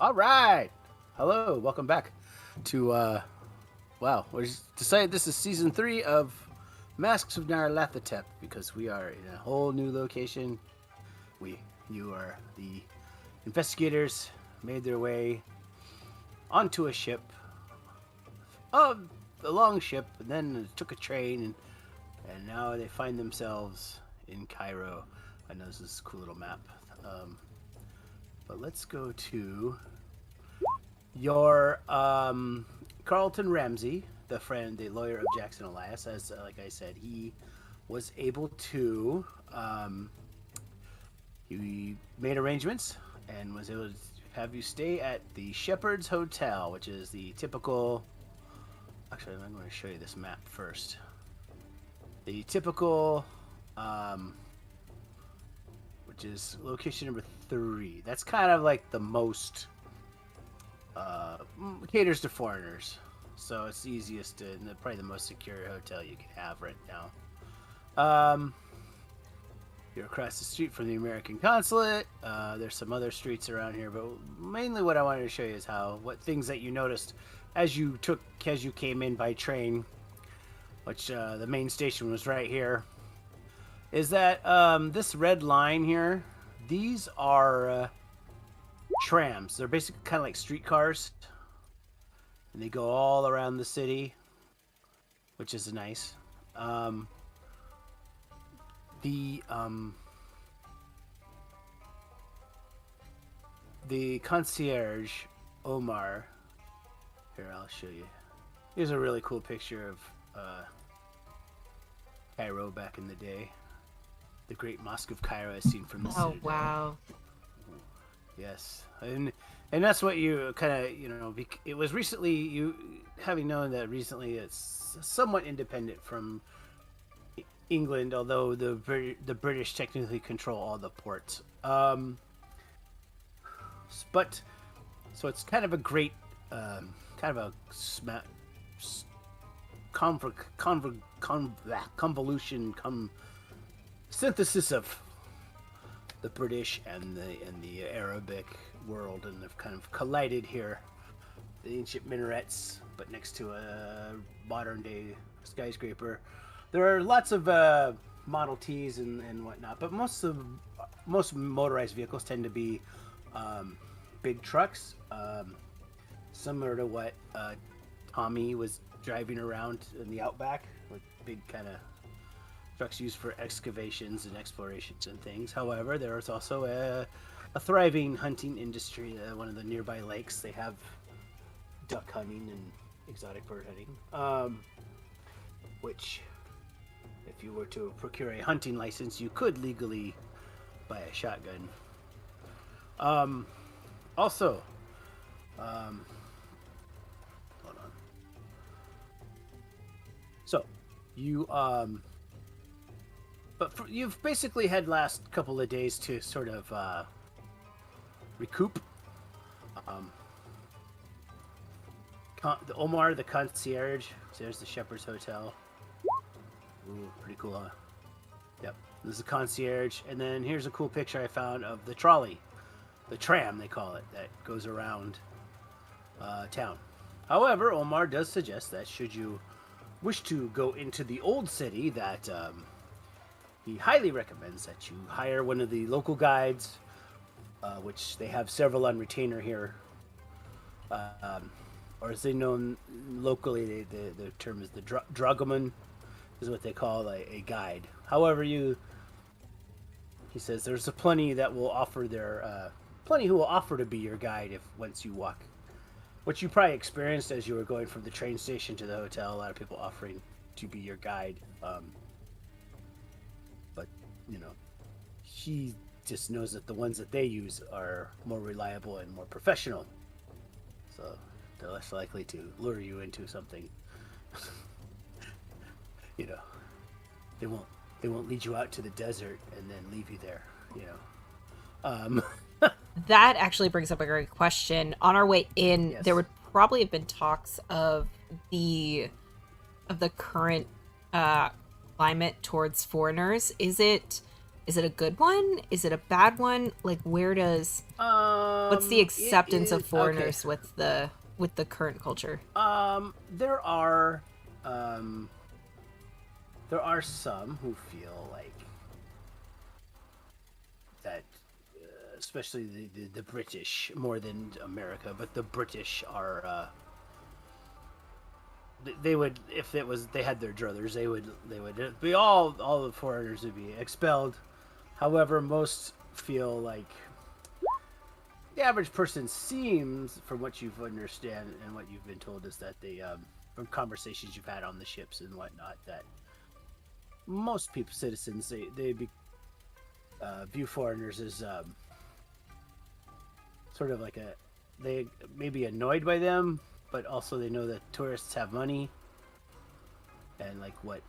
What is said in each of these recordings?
All right. Hello. Welcome back to wow. We decided this is season 3 of Masks of Nyarlathotep because we are in a whole new location. You are the investigators made their way onto a ship, a long ship, and then took a train, and now they find themselves in Cairo. I know this is a cool little map. But let's go to your Carlton Ramsey, the lawyer of Jackson Elias. As like I said, he was able to he made arrangements and was able to have you stay at the Shepherd's Hotel, which is the typical. Actually, I'm going to show you this map first. The typical, which is location number 3. That's kind of like the most caters to foreigners, so it's the easiest and probably the most secure hotel you can have right now. You're across the street from the American consulate. There's some other streets around here, but mainly what I wanted to show you is what things that you noticed as you came in by train, which the main station was right here. Is that this red line here? These are trams. They're basically kind of like streetcars, and they go all around the city, which is nice. The concierge Omar. Here, I'll show you. Here's a really cool picture of Cairo back in the day. The Great Mosque of Cairo as seen from the citadel. Oh, wow. Yes, and that's what you kind of it was recently having known that recently it's somewhat independent from England, although the British technically control all the ports. But so it's kind of a great convolution synthesis of the British and the Arabic world, and they've kind of collided here. The ancient minarets, but next to a modern day skyscraper. There are lots of Model Ts and whatnot, but most motorized vehicles tend to be big trucks, similar to what Tommy was driving around in the outback, with big kind of trucks used for excavations and explorations and things. However, there is also a thriving hunting industry. One of the nearby lakes, they have duck hunting and exotic bird hunting, which, if you were to procure a hunting license, you could legally buy a shotgun. Also, hold on. So, you've basically had last couple of days to sort of recoup. The Omar, the concierge. So there's the Shepherd's Hotel. Ooh, pretty cool, huh? Yep. This is the concierge, and then here's a cool picture I found of the trolley, the tram they call it, that goes around town. However, Omar does suggest that should you wish to go into the old city, that he highly recommends that you hire one of the local guides, which they have several on retainer here. Or as they know locally, the term is the dragoman, is what they call a guide. However, he says there's plenty that will offer plenty who will offer to be your guide once you walk. Which you probably experienced as you were going from the train station to the hotel. A lot of people offering to be your guide. But, he just knows that the ones that they use are more reliable and more professional. So they're less likely to lure you into something. They won't lead you out to the desert and then leave you there, That actually brings up a great question. On our way in, Yes. there would probably have been talks of the current climate towards foreigners. Is it Is it a good one? Is it a bad one? Like, what's the It acceptance is of okay. foreigners with the current culture? There are, um, there are some who feel like that, especially the British more than America, but the British are. They would, if it was they had their druthers, they would be all the foreigners would be expelled. However, most feel like the average person seems, from what you've understand and what you've been told, is that they, from conversations you've had on the ships and whatnot, that most people, citizens, view foreigners as sort of like they may be annoyed by them, but also they know that tourists have money, and like what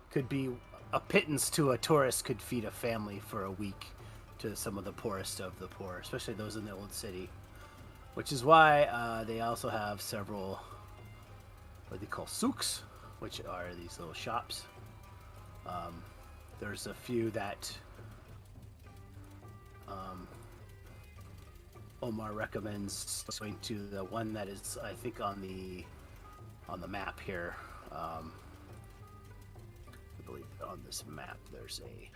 could be a pittance to a tourist could feed a family for a week to some of the poorest of the poor, especially those in the old city. Which is why they also have several what they call souks, which are these little shops. Um, there's a few that um, Omar recommends going to. The one that is, I think, on the map here. I believe on this map there's a,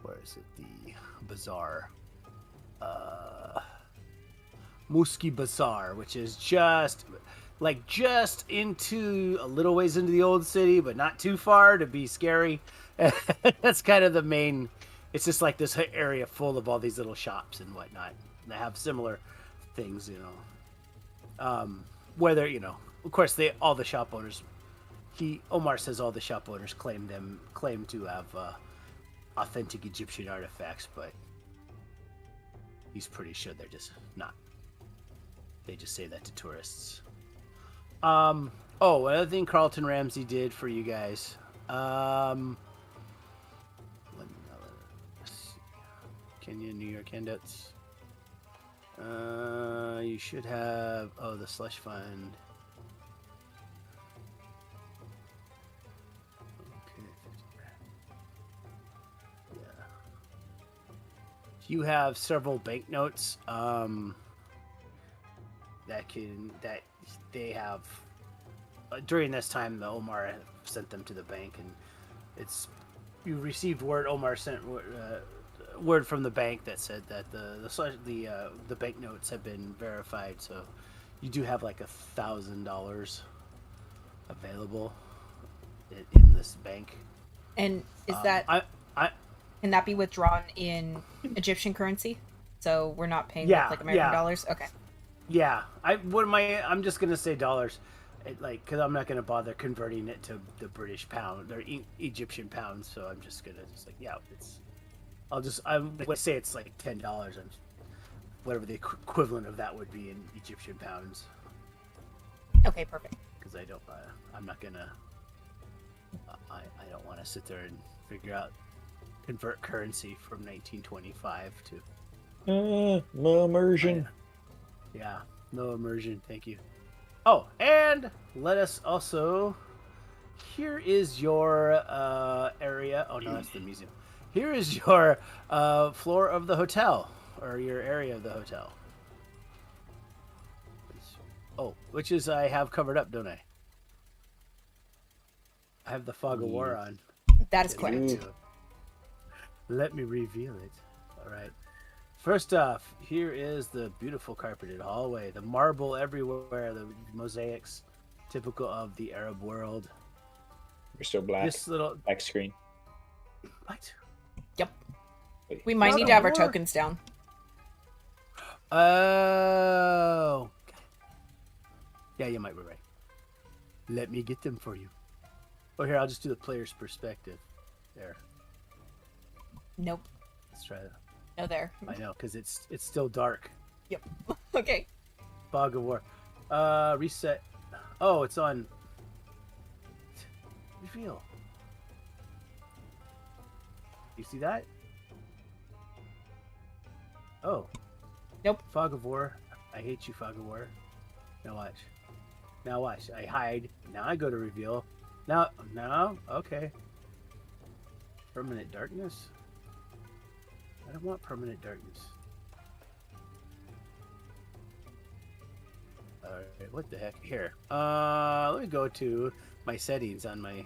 where is it? The bazaar. Muski Bazaar, which is just into a little ways into the old city, but not too far to be scary. That's kind of the main. It's just like this area full of all these little shops and whatnot. They have similar things, you know. Whether of course, all the shop owners. Omar says all the shop owners claim to have authentic Egyptian artifacts, but he's pretty sure they're just not. They just say that to tourists. Another thing Carlton Ramsey did for you guys. Let's see. Kenya, New York handouts. You should have. Oh, the slush fund. Okay, 50 grand. Yeah. You have several banknotes. That they have during this time. The Omar sent them to the bank, and you received word. Omar sent word from the bank that said that the banknotes have been verified, so you do have like $1,000 available in this bank. And is that I can that be withdrawn in Egyptian currency? So we're not paying with yeah like American yeah dollars? Okay. yeah. I'm just gonna say dollars, because I'm not gonna bother converting it to the British pound or Egyptian pounds. So I'm just gonna I'm gonna say it's like $10. Whatever the equivalent of that would be in Egyptian pounds. Okay, perfect. Because I'm not gonna. I don't want to sit there and figure out convert currency from 1925 to. No immersion. Yeah, no immersion. Thank you. Oh, and let us also. Here is your area. Oh no, that's the museum. Here is your floor of the hotel, or your area of the hotel. Oh, which is I have covered up, don't I? I have the fog of war on. That is correct. Let me reveal it. All right. First off, here is the beautiful carpeted hallway. The marble everywhere, the mosaics, typical of the Arab world. We're still black. This little black screen. What? Yep. Wait. We might need to have our tokens down. Oh. Yeah, you might be right. Let me get them for you. Oh, here, I'll just do the player's perspective. There. Nope. Let's try that. No, there. I know, because it's still dark. Yep. Okay. Fog of war. Reset. Oh, it's on. Reveal. You see that? Oh. Nope. Fog of war. I hate you, Fog of war. Now watch. Now watch. I hide. Now I go to reveal. Now, okay. Permanent darkness. don't want permanent darkness. Alright, what the heck? Here. Let me go to my settings on my...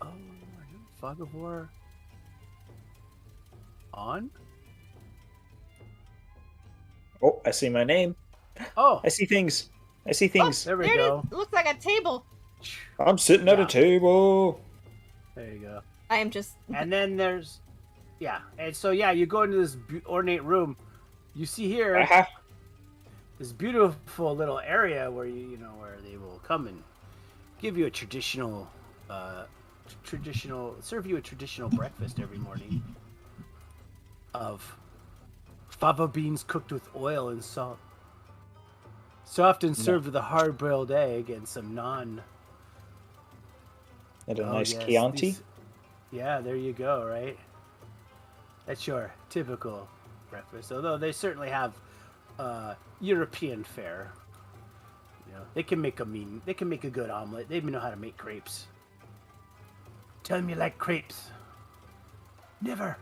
Oh, Fog of War... On? Oh, I see my name. Oh! I see things. I see things. There we There go. it is. It looks like a table. I'm sitting at a table. There you go. I am just. And then there's... Yeah, and so yeah, you go into this ornate room. You see here... Aha. This beautiful little area where where they will come and give you a serve you a traditional breakfast every morning of fava beans cooked with oil and salt, soft and served with a hard-boiled egg and some naan. And a nice yes, Chianti. Yeah, there you go. Right, that's your typical breakfast. Although they certainly have European fare. They can make a good omelet. They even know how to make crepes. Tell me you like crepes. Never.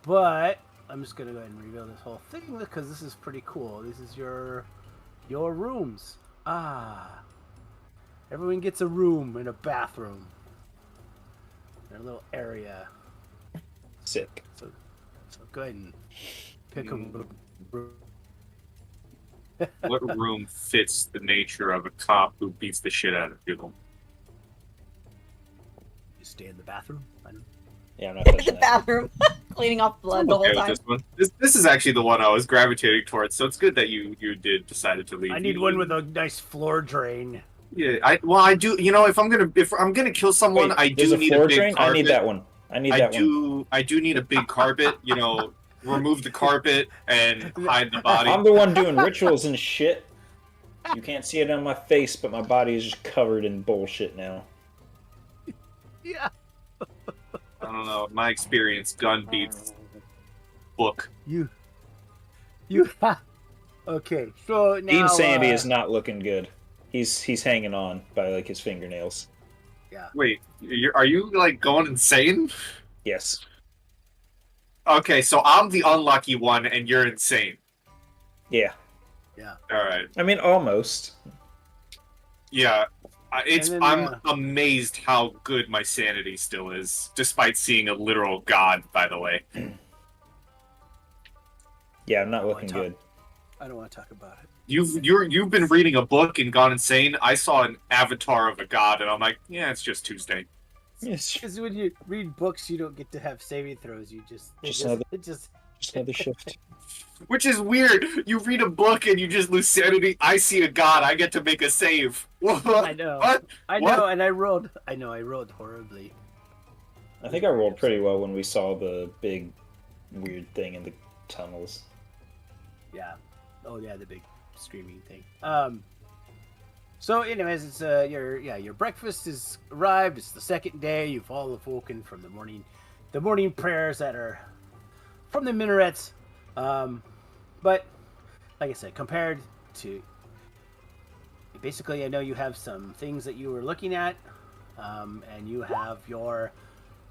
But I'm just gonna go ahead and reveal this whole thing because this is pretty cool. This is your rooms. Everyone gets a room and a bathroom. Their little area. Sick. So go ahead and pick a room. What room fits the nature of a cop who beats the shit out of people? You stay in the bathroom. I don't... Yeah, I'm not In touching the that. bathroom, cleaning off blood the whole Okay with time. this one. This is actually the one I was gravitating towards, so it's good that you decided to leave. I need one with a nice floor drain. Yeah, I do. If I'm gonna kill someone, Wait, I there's do a need floor a big drain? carpet. I need that one. I need that one. I do need a big carpet. Remove the carpet and hide the body. I'm the one doing rituals and shit. You can't see it on my face, but my body is just covered in bullshit now. Yeah. I don't know. In my experience, gun beats book. You. Okay, so now Dean Sandy is not looking good. He's hanging on by like his fingernails. Yeah. Wait, are you like going insane? Yes. Okay, so I'm the unlucky one, and you're insane. Yeah. Yeah. All right. I mean, almost. Yeah. I'm then, amazed how good my sanity still is, despite seeing a literal god. By the way. Yeah, I'm not looking good. I don't want to talk about it. You've been reading a book and gone insane. I saw an avatar of a god, and I'm like, yeah, it's just Tuesday. Yes. Because when you read books, you don't get to have saving throws. You just Just another shift. Which is weird. You read a book and you just lose sanity. I see a god. I get to make a save. I know. What? I know, and I rolled horribly. I think I rolled pretty well when we saw the big weird thing in the tunnels. Yeah. Oh yeah, the big screaming thing. So anyways, it's your breakfast is arrived. It's the second day. You've all awoken from the morning prayers that are from the minarets. But like I said, compared to basically, I know you have some things that you were looking at, and you have your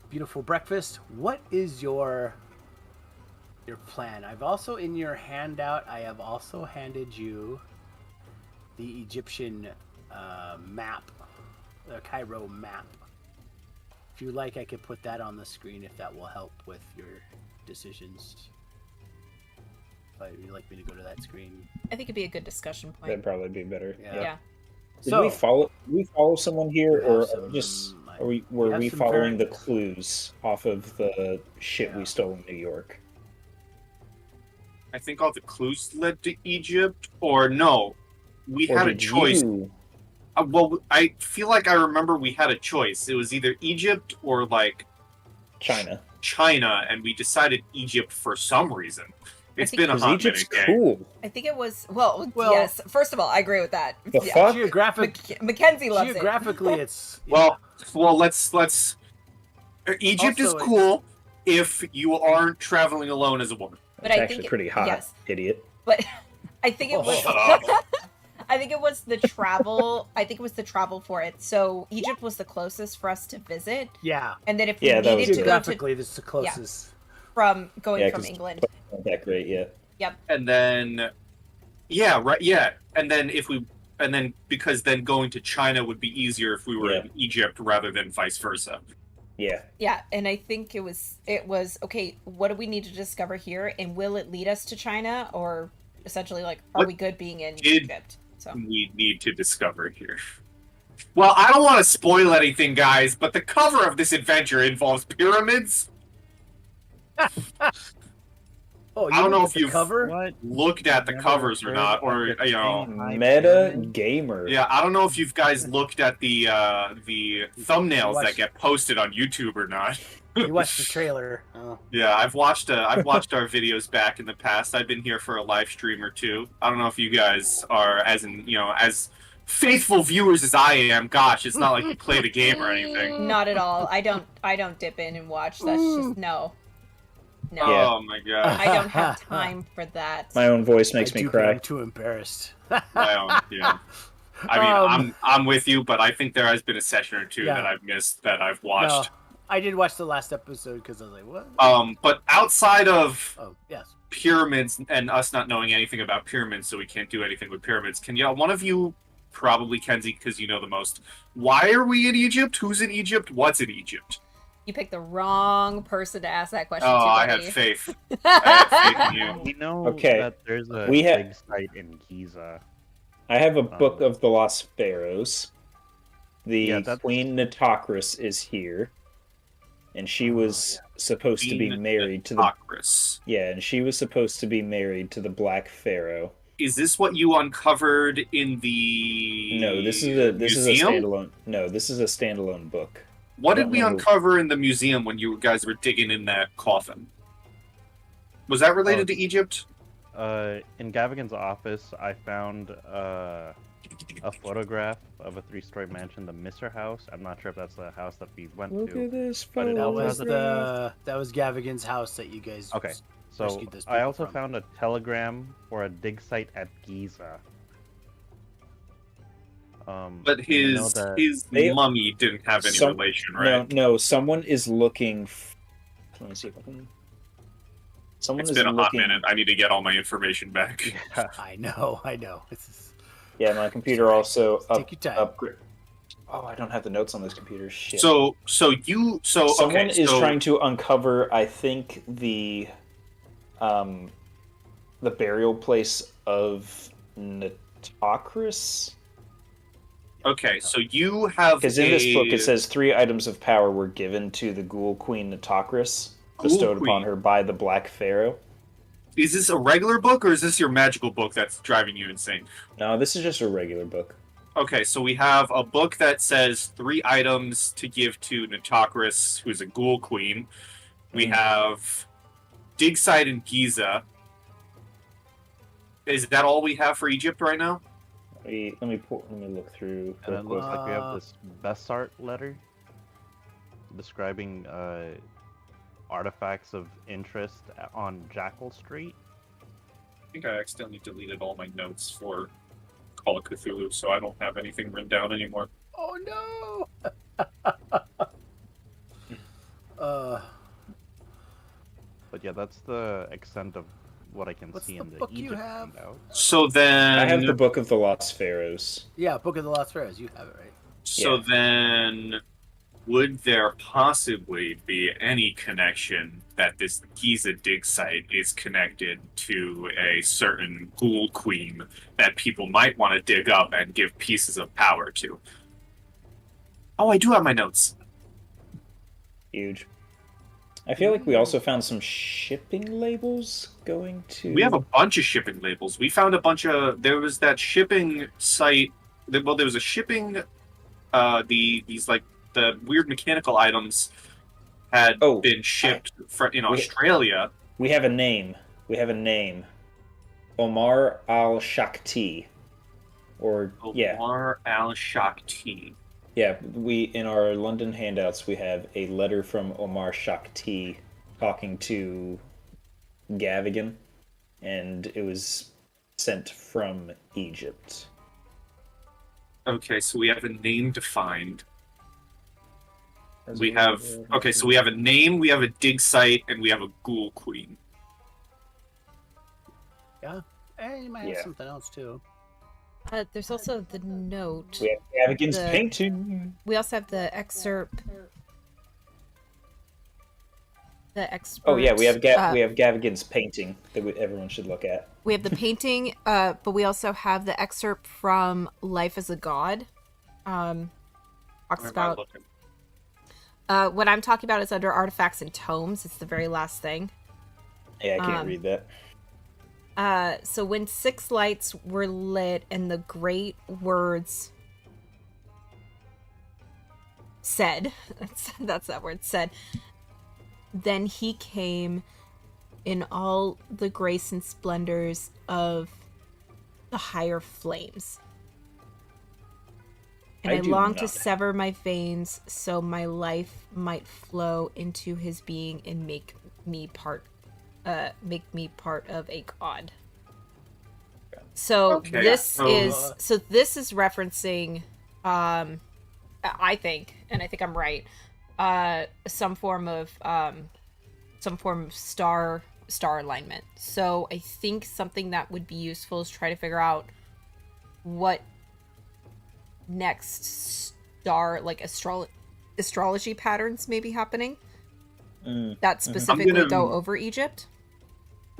beautiful breakfast. What is your plan? I've also in your handout. I have also handed you the Egyptian map, the Cairo map. If you like, I could put that on the screen if that will help with your decisions. If you'd like me to go to that screen. I think it'd be a good discussion point. That'd probably be better. Yeah. Did we follow someone here, or were we following the clues off of the shit we stole in New York? I think all the clues led to Egypt, or no? We had a choice. Well, I feel like I remember we had a choice. It was either Egypt or like China, and we decided Egypt for some reason. It's been a hot Egypt's minute. Cool. I think it was well. Yes. First of all, I agree with that. The fuck? Mackenzie loves geographically, it. it's well. Let's. Egypt Also, is cool if you aren't traveling alone as a woman. But It's I actually think pretty hot, yes. idiot. But I think it was. Shut up. I think it was the travel. I think it was the travel for it. So Egypt was the closest for us to visit. Yeah. And then if we Yeah, that was needed to go to Geographically, this is the closest. from going Yeah, from 'cause England. Not that great, yeah. Yep. And then, yeah, right, yeah. And then because then going to China would be easier if we were in Egypt rather than vice versa. Yeah. Yeah, and I think it was okay, what do we need to discover here, and will it lead us to China, or essentially like are we good being in Egypt? So we need to discover here. Well, I don't want to spoil anything, guys, but the cover of this adventure involves pyramids. Oh, I don't know if you've cover? looked at the covers or not, or you know, Meta gamer. Yeah, I don't know if you guys looked at the thumbnails that get posted on YouTube or not. You watched the trailer. Oh. Yeah, I've watched our videos back in the past. I've been here for a live stream or two. I don't know if you guys are as faithful viewers as I am. Gosh, it's not like you play the game or anything. not at all. I don't dip in and watch. That's just no. Yeah. Oh my god. I don't have time for that. My own voice makes me cry. I'm too embarrassed. Yeah. I mean, I'm with you, but I think there has been a session or two that I've missed that I've watched. No, I did watch the last episode because I was like, what? But outside of yes, pyramids and us not knowing anything about pyramids, so we can't do anything with pyramids. Can one of you, probably Kenzie, because you know the most, why are we in Egypt? Who's in Egypt? What's in Egypt? You picked the wrong person to ask that question. Oh, to, I had faith. I had faith in you. We know that there's a big site in Giza. I have a book of the Lost Pharaohs. The Queen Nitocris is here, and she was supposed to be married to the. Yeah, and she was supposed to be married to the Black Pharaoh. Is this what you uncovered in the? No, this is a standalone. No, this is a standalone book. What did we uncover in the museum when you guys were digging in that coffin? Was that related to Egypt? In Gavigan's office, I found a photograph of a 3-story mansion, the Misser House. I'm not sure if that's the house that we went to. Look at this photo. That was Gavigan's house that you guys. Okay, so I also found a telegram for a dig site at Giza. But his mummy didn't have any relation, right? No, someone is looking. Let me see if I can. It's been a hot minute. I need to get all my information back. Yeah. I know. Yeah, my computer also take your time. upgrade. Oh, I don't have the notes on this computer. Shit. Someone is trying to uncover, I think, the burial place of Nitocris. Okay, so you have because in this book it says 3 items of power were given to the Ghoul Queen Nitocris, bestowed upon her by the Black Pharaoh. Is this a regular book, or is this your magical book that's driving you insane? No, this is just a regular book. Okay, so we have a book that says 3 items to give to Nitocris, who's a Ghoul Queen. We have dig site in Giza. Is that all we have for Egypt right now? Let me look through. And it looks like we have this Bessart letter describing artifacts of interest on Jackal Street. I think I accidentally deleted all my notes for Call of Cthulhu, so I don't have anything written down anymore. Oh no! But yeah, that's the extent of what I can see in the book Egypt you have? handout. So then I have the Book of the Lost Pharaohs. Yeah, Book of the Lost Pharaohs. You have it, right? So then, would there possibly be any connection that this Giza dig site is connected to a certain Ghoul Queen that people might want to dig up and give pieces of power to? Oh, I do have my notes. Huge. I feel like we also found some shipping labels going to... We have a bunch of shipping labels. We found a bunch of... There was that shipping site... Well, there was a shipping... These, like, the weird mechanical items had been shipped in Australia. We have a name. Omar Al-Shakti. Omar Al-Shakti. Yeah, in our London handouts, we have a letter from Omar Shakti talking to Gavigan, and it was sent from Egypt. Okay, so we have a name defined. We have so we have a name, we have a dig site, and we have a ghoul queen. Yeah, and you might have something else too. There's also the note. We have against painting. We also have the excerpt. The expert. Oh yeah, we have Gavigan's painting that everyone should look at. We have the painting, but we also have the excerpt from Life as a God. Talks about. What I'm talking about is under artifacts and tomes. It's the very last thing. Yeah, I can't read that. So when 6 lights were lit and the great words said, that's that word said, then he came in all the grace and splendors of the higher flames. And I longed to sever my veins so my life might flow into his being and make me part of a god. So this is referencing I think I'm right, some form of star alignment. So I think something that would be useful is try to figure out what next star, like astrology patterns may be happening that specifically go over Egypt.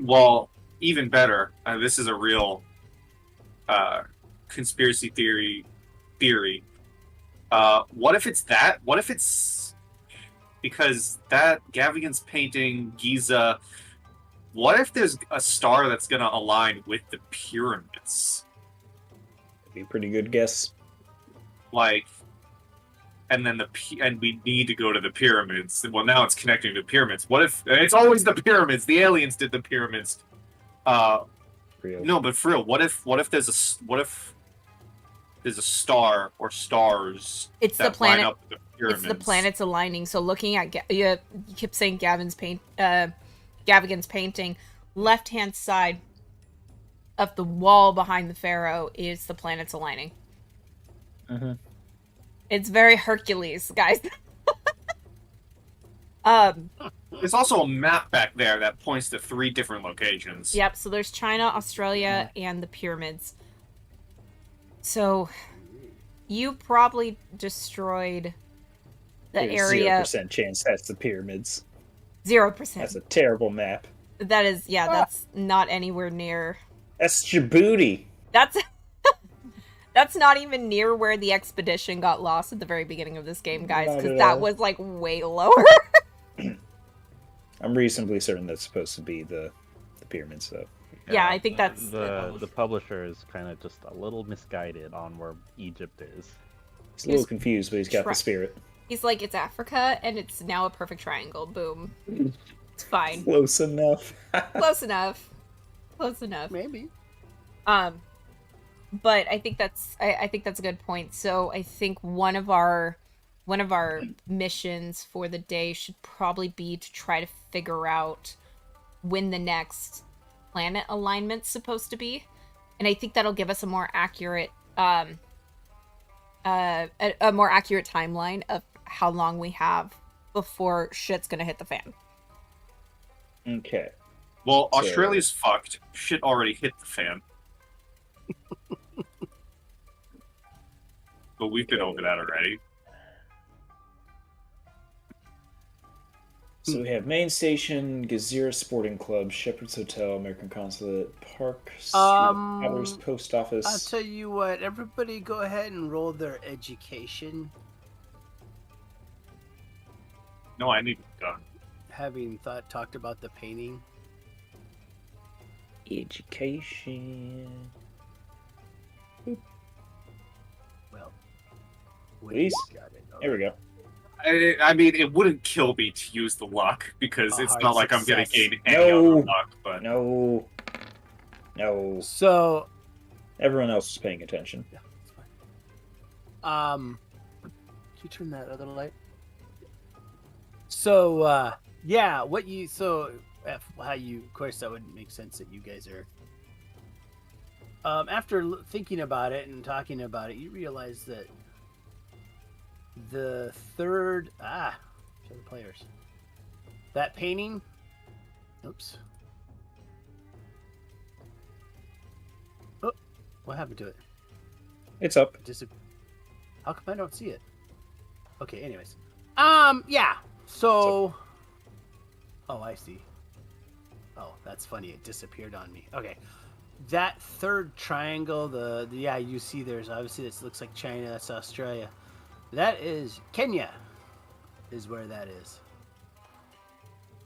Well, even better, this is a real conspiracy theory. What if it's that? What if it's because that Gavigan's painting, Giza, what if there's a star that's going to align with the pyramids? That'd be a pretty good guess. Like, and then we need to go to the pyramids. Well, now it's connecting to pyramids. What if it's always the pyramids? The aliens did the pyramids. No, but for real, what if there's a star or stars? It's the planet. Up with the pyramids? It's the planets aligning. So looking at you kept saying Gavigan's painting. Left hand side of the wall behind the pharaoh is the planets aligning. Mm-hmm. It's very Hercules, guys. There's also a map back there that points to 3 different locations. Yep, so there's China, Australia, and the pyramids. So, you probably destroyed the area. 0% chance that's the pyramids. 0%. That's a terrible map. That is, that's not anywhere near. That's Djibouti. That's not even near where the expedition got lost at the very beginning of this game, guys, because that was, like, way lower. I'm reasonably certain that's supposed to be the pyramids, though. Yeah, I think that's... The publisher is kind of just a little misguided on where Egypt is. He's a little confused, but he's got the spirit. He's like, it's Africa, and it's now a perfect triangle. Boom. It's fine. Close enough. Close enough. Maybe. But I think that's a good point. So I think one of our missions for the day should probably be to try to figure out when the next planet alignment's supposed to be, and I think that'll give us a more accurate timeline of how long we have before shit's gonna hit the fan. Okay. Well, Australia's fucked. Shit already hit the fan. But we've been over that already. So we have Main Station, Gazira Sporting Club, Shepherd's Hotel, American Consulate, Park, Travelers Post Office. I'll tell you what, everybody go ahead and roll their education. No, I need it done. Having talked about the painting. Education. Well, please. There we go. I mean, it wouldn't kill me to use the luck, because it's not like I'm going to gain any other luck. But... No. So... Everyone else is paying attention. Yeah, that's fine. Can you turn that other light? So, how you... Of course, that would make sense that you guys are After thinking about it and talking about it, you realize that the third show the players that painting. Oops. Oh, what happened to it? It's up. How come I don't see it? Okay. Anyways, yeah. So, oh, I see. Oh, that's funny. It disappeared on me. Okay. That third triangle, yeah, you see there's obviously this looks like China, that's Australia. That is Kenya, is where that is.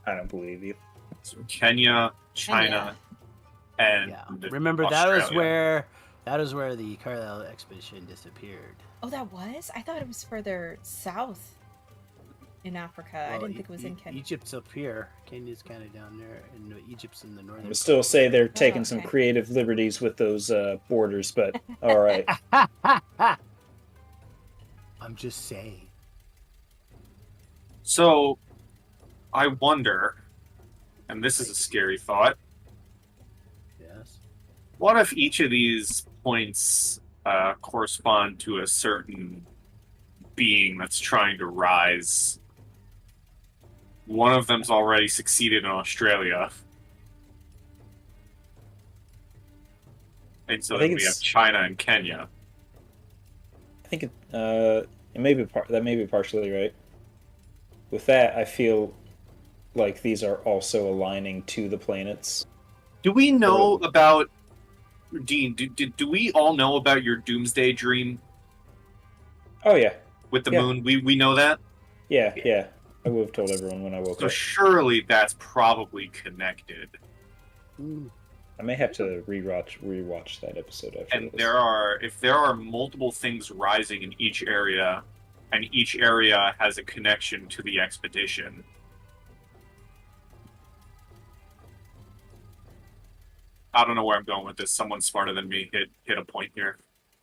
I don't believe you. So Kenya, China, and remember Australia. that is where the Carlisle expedition disappeared. Oh, that was? I thought it was further south in Africa. I didn't think it was in Kenya. Egypt's up here. Kenya's kind of down there, and Egypt's in the northern. I would still say they're taking some creative liberties with those borders, but all right. I'm just saying. So, I wonder, and this is a scary thought. Yes. What if each of these points correspond to a certain being that's trying to rise? One of them's already succeeded in Australia. And so then we have China and Kenya. I think it may be that may be partially right. With that, I feel like these are also aligning to the planets. Do we know about Dean? Do we all know about your doomsday dream? Oh yeah, with the moon. We know that. Yeah. I would have told everyone when I woke up. So surely that's probably connected. I may have to rewatch that episode after And this. if there are multiple things rising in each area, and each area has a connection to the expedition, I don't know where I'm going with this. Someone smarter than me hit a point here.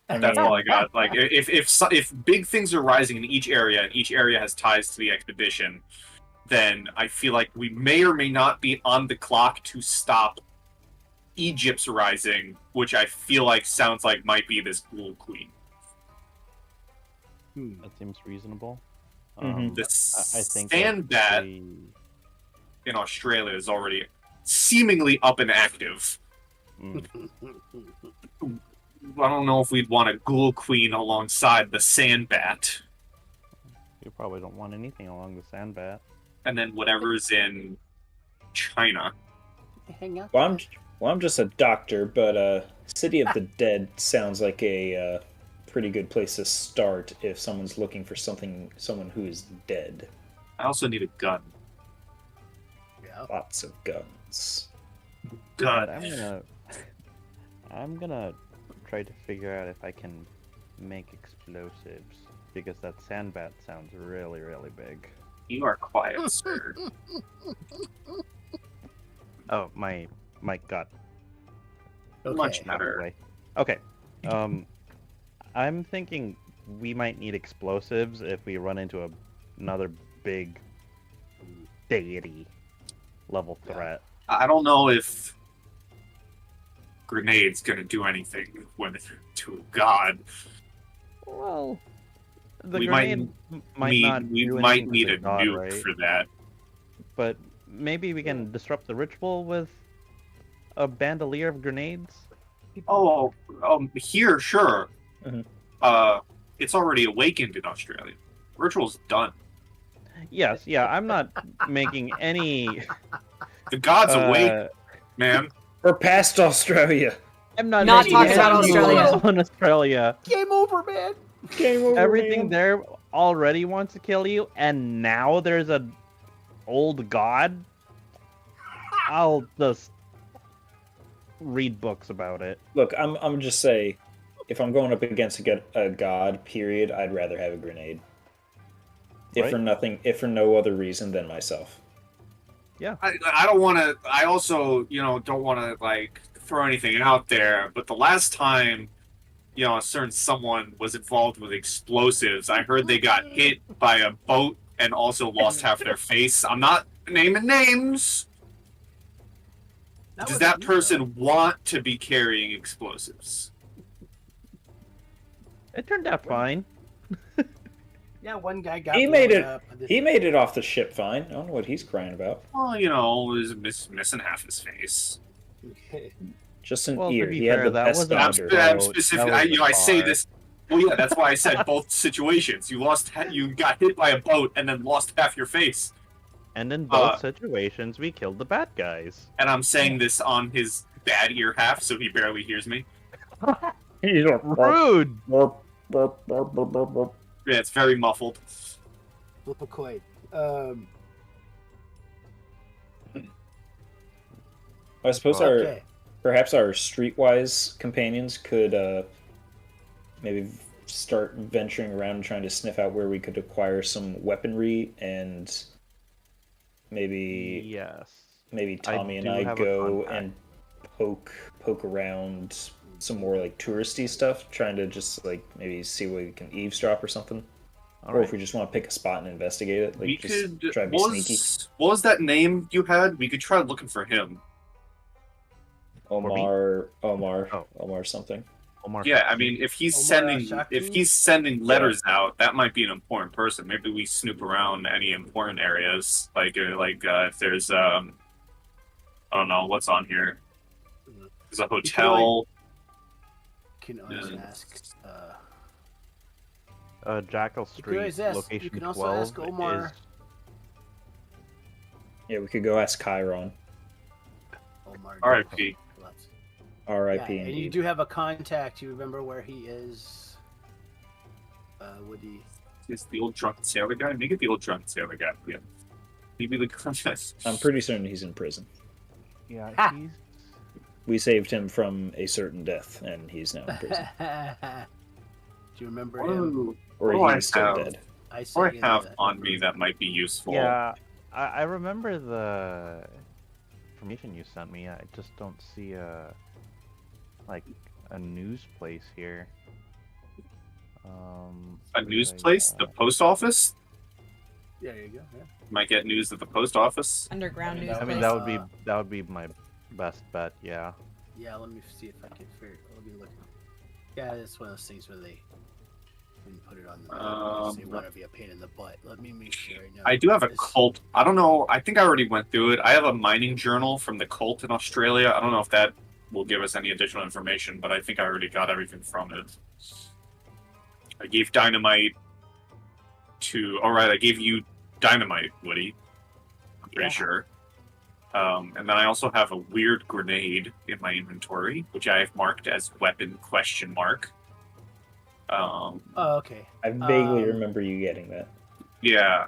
That's all I got. Like, if big things are rising in each area, and each area has ties to the expedition, then I feel like we may or may not be on the clock to stop Egypt's rising, which I feel like sounds like might be this Ghoul Queen. That seems reasonable. The Sandbat in Australia is already seemingly up and active. I don't know if we'd want a Ghoul Queen alongside the Sandbat. You probably don't want anything along the Sandbat. And then whatever's in China. Hang out. Well, I'm just a doctor, but City of the Dead sounds like a pretty good place to start if someone's looking for someone who is dead. I also need a gun. Yeah. Lots of guns. God. I'm gonna try to figure out if I can make explosives, because that Sandbat sounds really, really big. You are quiet, sir. Oh, my mic got much better. Okay. I'm thinking we might need explosives if we run into another big deity level threat. I don't know if grenade's gonna do anything to a god. Well, we might need a nuke, right? For that. But maybe we can disrupt the ritual with a bandolier of grenades. Here, sure. Mm-hmm. It's already awakened in Australia. Ritual's done. Yes, yeah. I'm not making any. The gods awake, man. We're past Australia. I'm not talking about Australia. On Australia. Game over, man. Game over. Everything there already wants to kill you, and now there's an old god. I'll just read books about it. Look, I'm just say, if I'm going up against a god, period, I'd rather have a grenade. If for no other reason than myself. Yeah. I don't want to. I also, don't want to like throw anything out there. But the last time, a certain someone was involved with explosives, I heard they got hit by a boat and also lost half their face. I'm not naming names. Does that person want to be carrying explosives? It turned out fine. Yeah, one guy got He made it. up. He made it off the ship fine. I don't know what he's crying about. Well, you know, he's missing half his face. Just an Well, to ear. be He fair, had the that best wasn't doctor. I'm So, specific. that was I the say car. this. Well, yeah, that's why I said both situations. You got hit by a boat and then lost half your face. And in both situations, we killed the bad guys. And I'm saying this on his bad ear half, so he barely hears me. Rude. Yeah, it's very muffled. Flip a coin. I suppose perhaps our streetwise companions could maybe start venturing around and trying to sniff out where we could acquire some weaponry, and maybe Tommy and I go and poke around some more like touristy stuff, trying to just like maybe see where we can eavesdrop or something. Or if we just want to pick a spot and investigate it, like try to be sneaky. What was that name you had? We could try looking for him. Omar something. Omar. Yeah, I mean, if he's sending letters out, that might be an important person. Maybe we snoop around any important areas, like if there's I don't know what's on here. There's a hotel. You can always ask. Jackal Street, location 12 Omar. is... Yeah, we could go ask Chiron. R.I.P. R.I.P. Yeah, and you do have a contact. You remember where he is? Woody. Is the old drunken sailor guy? Make it the old drunken sailor guy. Yeah. Maybe the contact. I'm pretty certain he's in prison. Yeah, We saved him from a certain death, and he's now in prison. Do you remember him? Or he's still dead. I have on me that might be useful. Yeah, I remember the information you sent me. I just don't see a news place here. A news place? The post office? Yeah, there you go. Yeah. Might get news at the post office. Underground news. I mean, that would be my best bet. Yeah. Yeah, let me see if I can figure. Let me look. Yeah, it's one of those things where they put it on the they want to be a pain in the butt. Let me make sure I know. I do have a cult. I don't know. I think I already went through it. I have a mining journal from the cult in Australia. I don't know if that will give us any additional information, but I think I already got everything from it. I gave dynamite to... Alright, I gave you dynamite, Woody. I'm pretty sure. And then I also have a weird grenade in my inventory, which I have marked as weapon ? Oh, okay. I vaguely remember you getting that. Yeah.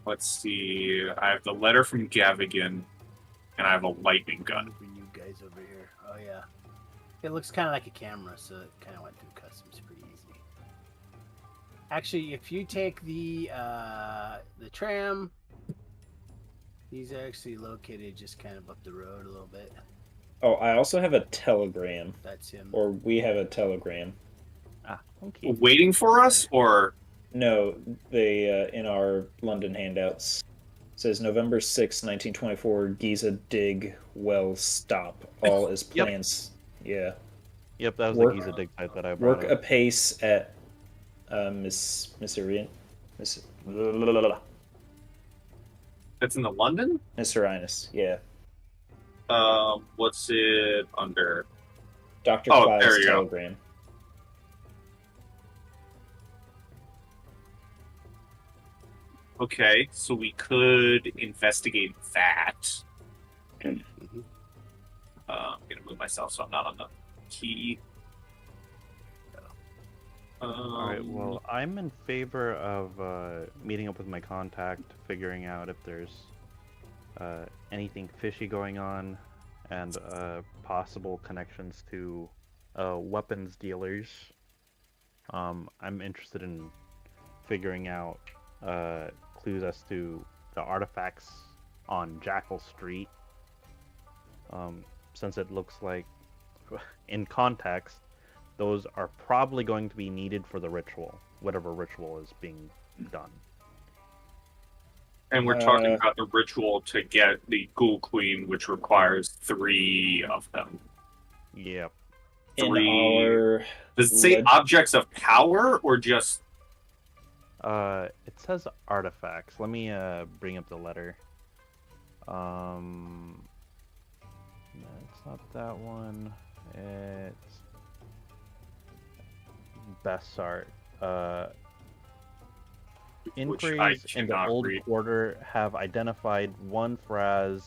Let's see. I have the letter from Gavigan, and I have a lightning gun. You guys over here. Oh yeah. It looks kind of like a camera, so it kind of went through customs pretty easy. Actually, if you take the tram, he's actually located just kind of up the road a little bit. Oh, I also have a telegram. That's him. Or we have a telegram. Okay. Waiting for us, or no? They in our London handouts it says November 6th, 1924. Giza dig well stop. All is plans. Yep. Yeah, that was the Giza dig site that I brought. Work apace at Missourian. That's in the London. Missourianus, yeah. What's it under? Dr. Clyde's telegram. Okay, so we could investigate that. I'm gonna move myself so I'm not on the key. Alright, well, I'm in favor of meeting up with my contact, figuring out if there's anything fishy going on, and possible connections to weapons dealers. I'm interested in figuring out clues as to the artifacts on Jackal Street, since it looks like, in context, those are probably going to be needed for the ritual, whatever ritual is being done. And we're talking about the ritual to get the Ghoul Queen, which requires 3 of them. Yep. 3. Does it say objects of power or just? It says artifacts. Let me bring up the letter. It's not that one. It's Bessart. Inquiries in the Old Quarter have identified one Faraz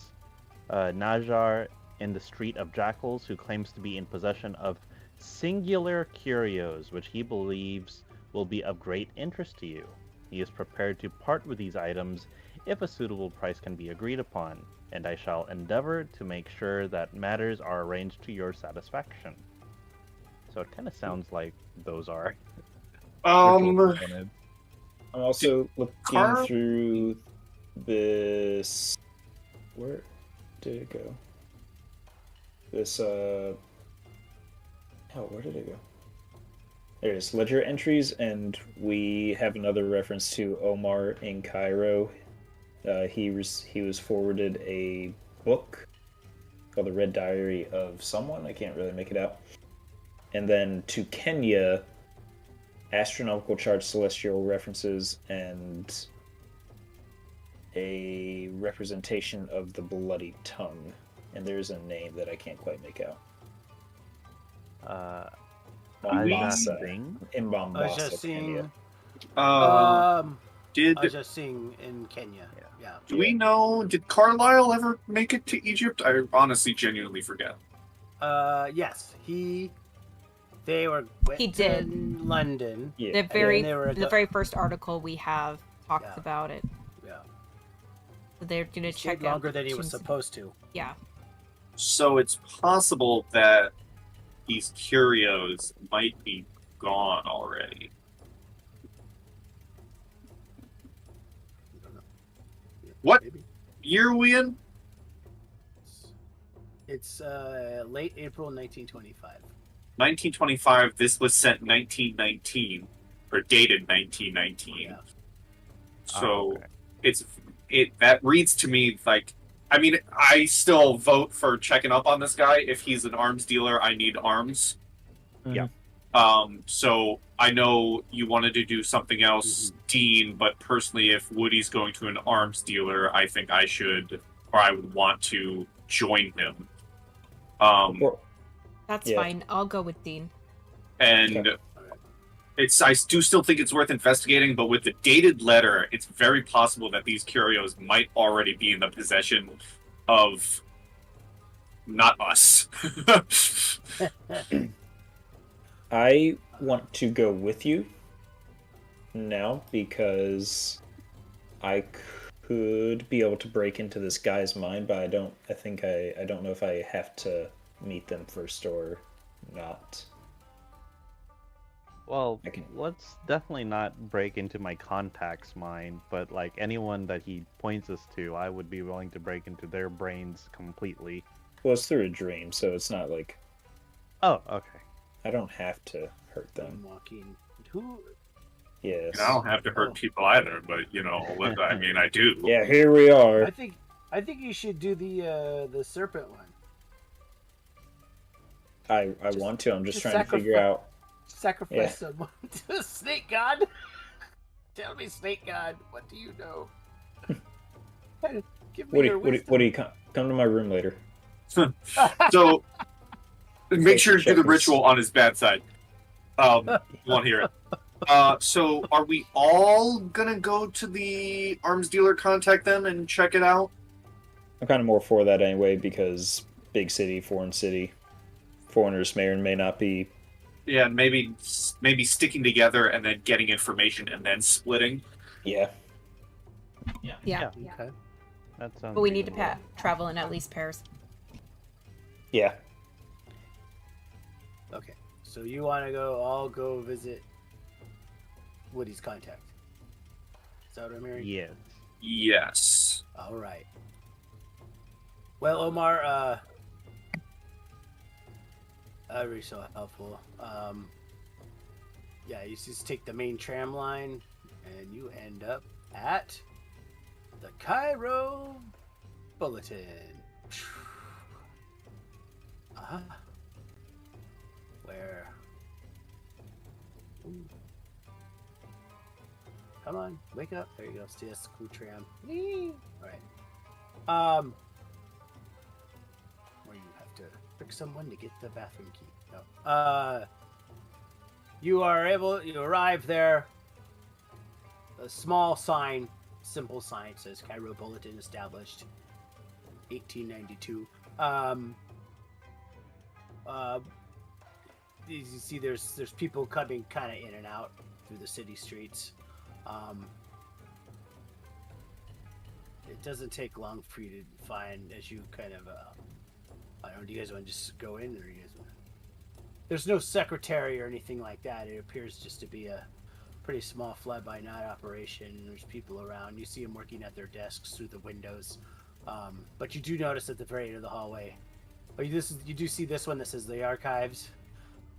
Najar in the Street of Jackals who claims to be in possession of singular curios, which he believes will be of great interest to you. He is prepared to part with these items if a suitable price can be agreed upon, and I shall endeavor to make sure that matters are arranged to your satisfaction. So it kind of sounds like those are. I'm also looking through this. Where did it go? This where did it go? There it is. Ledger entries, and we have another reference to Omar in Cairo. He was forwarded a book called The Red Diary of Someone. I can't really make it out. And then to Kenya, astronomical charts, celestial references, and a representation of the bloody tongue. And there's a name that I can't quite make out. Mombasa, Kenya. I was just seeing in Kenya. Yeah. Do we know? Did Carlisle ever make it to Egypt? I honestly, genuinely forget. Yes, They were. He did. In London. Yeah. The very first article we have talks about it. Yeah. So they're gonna check out longer than he was supposed to. Yeah. So it's possible that these curios might be gone already. What year are we in? It's late April 1925. 1925. This was sent 1919, or dated 1919. Yeah. So that reads to me like. I mean, I still vote for checking up on this guy. If he's an arms dealer, I need arms. Yeah. So I know you wanted to do something else, Dean, but personally, if Woody's going to an arms dealer, I think I should, or I would want to join him. That's fine. I'll go with Dean. And I do still think it's worth investigating, but with the dated letter, it's very possible that these curios might already be in the possession of not us. I want to go with you now because I could be able to break into this guy's mind, but I don't know if I have to meet them first or not. Well, let's definitely not break into my contact's mind, but like anyone that he points us to, I would be willing to break into their brains completely. Well, it's through a dream, so it's not like... Oh, okay. I don't have to hurt them. Walking. Who? Yes. I don't have to hurt people either, but I mean, I do. Yeah, here we are. I think you should do the serpent one. I want to. I'm just trying to figure out. Sacrifice someone to a snake god. Tell me, snake god, what do you know? Give me your wisdom. Woody, come to my room later. So, make sure to do the ritual on his bad side. You won't hear it. So, are we all gonna go to the arms dealer, contact them, and check it out? I'm kind of more for that anyway, because big city, foreign city, foreigners may or may not be. Yeah, and maybe sticking together and then getting information and then splitting. Yeah. Yeah. Okay. That sounds. But we need to travel in at least pairs. Yeah. Okay. So you want to all go visit Woody's contact? Is that what I'm hearing? Yes. Yes. All right. Well, Omar, you're so helpful. You just take the main tram line, and you end up at The Cairo Bulletin. Uh-huh. Where? Ooh. Come on, wake up. There you go. CS Kutram. Alright. Where you have to trick someone to get the bathroom key. No. You arrive there. A small sign, simple sign says Cairo Bulletin established 1892. You see there's people coming kind of in and out through the city streets. It doesn't take long for you to find as you kind of I don't know, do you guys want to just go in, or you guys want... There's no secretary or anything like that. It appears just to be a pretty small fly-by-night operation. There's people around. You see them working at their desks through the windows. But you do notice at the very end of the hallway, you do see this one that says the archives,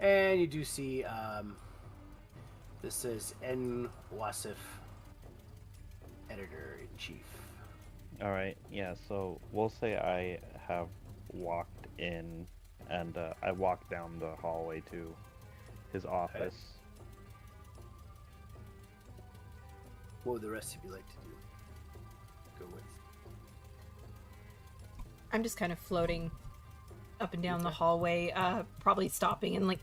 and you do see this says N. Wasif, editor-in-chief. All right, yeah, so we'll say I have walked in, and I walked down the hallway to his office. Okay. What would the rest of you like to do? Go with? I'm just kind of floating up and down the hallway, probably stopping and like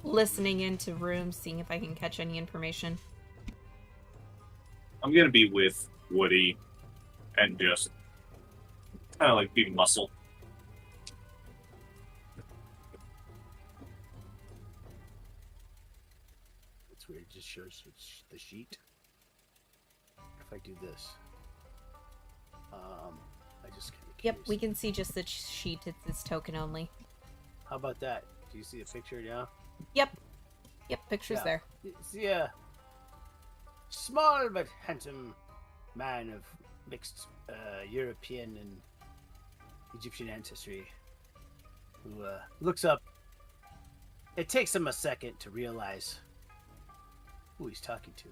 listening into rooms, seeing if I can catch any information. I'm gonna be with Woody and just kind of like be muscle. It's weird. It just shows the sheet. If I do this, I just kind of... Yep, we can see just the sheet. It's token only. How about that? Do you see a picture now? Yep, picture's there. See a small but handsome man of mixed European and Egyptian ancestry who looks up. It takes him a second to realize who he's talking to.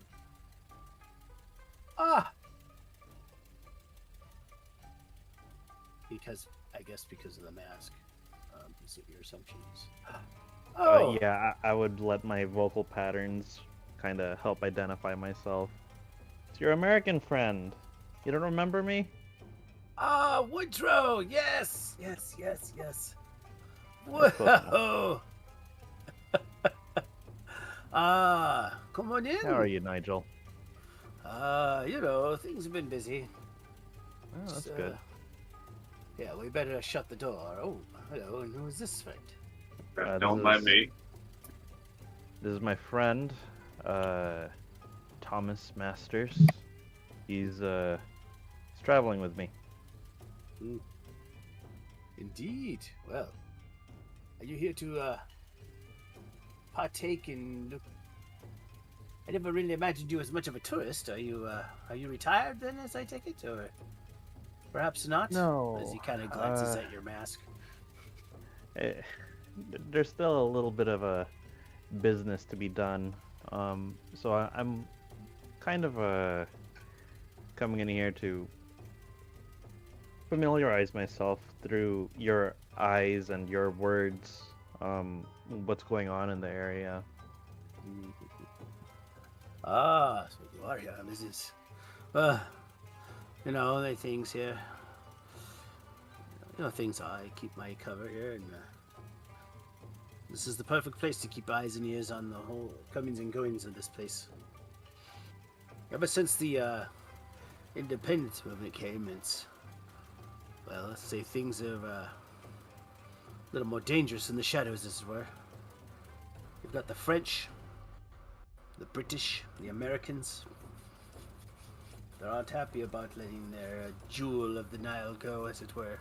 Because of the mask. Is what your assumption is. Yeah, I would let my vocal patterns kind of help identify myself. It's your American friend. You don't remember me? Woodrow! Yes! Whoa! Come on in. How are you, Nigel? Things have been busy. Oh, that's good. Yeah, we better shut the door. Oh, hello, and who is this friend? Don't mind me. This is my friend, Thomas Masters. He's traveling with me. Indeed. Well, are you here to partake in? Look, I never really imagined you as much of a tourist. Are you retired then, as I take it, or perhaps not? No. As he kind of glances at your mask. There's still a little bit of a business to be done. So I'm kind of coming in here to familiarize myself through your eyes and your words, what's going on in the area. So you are here. This is, the things here. Things I keep my cover here, and this is the perfect place to keep eyes and ears on the whole comings and goings of this place. Ever since the independence movement came, let's say things are a little more dangerous in the shadows, as it were. You've got the French, the British, the Americans. They aren't happy about letting their jewel of the Nile go, as it were.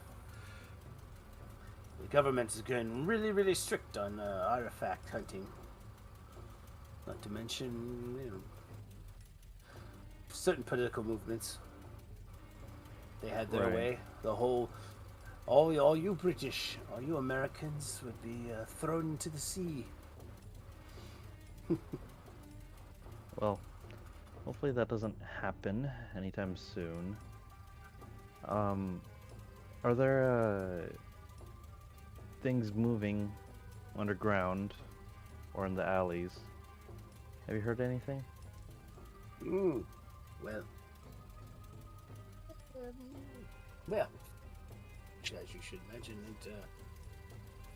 The government is getting really, really strict on artifact hunting. Not to mention, certain political movements. They had their way. The whole, all you British, all you Americans would be thrown into the sea. Well, hopefully that doesn't happen anytime soon. Are there things moving underground or in the alleys? Have you heard anything? Well, well, as you should imagine,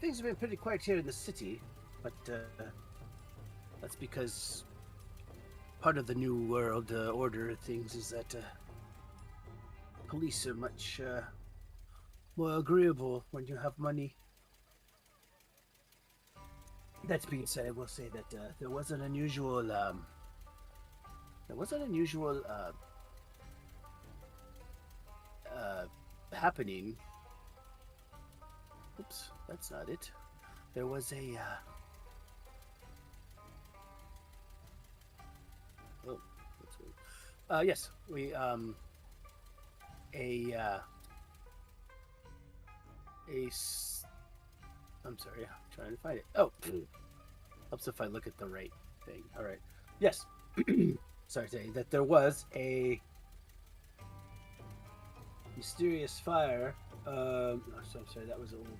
things have been pretty quiet here in the city, but that's because part of the new world order things is that police are much more agreeable when you have money. That being said, I will say that there was an unusual happening. Oops, that's not it. There was a oh, that's weird. Yes, we I'm sorry, I'm trying to find it. Oh, helps if I look at the right thing. All right. Yes. Sorry to say that there was a mysterious fire. I'm sorry, that was a little.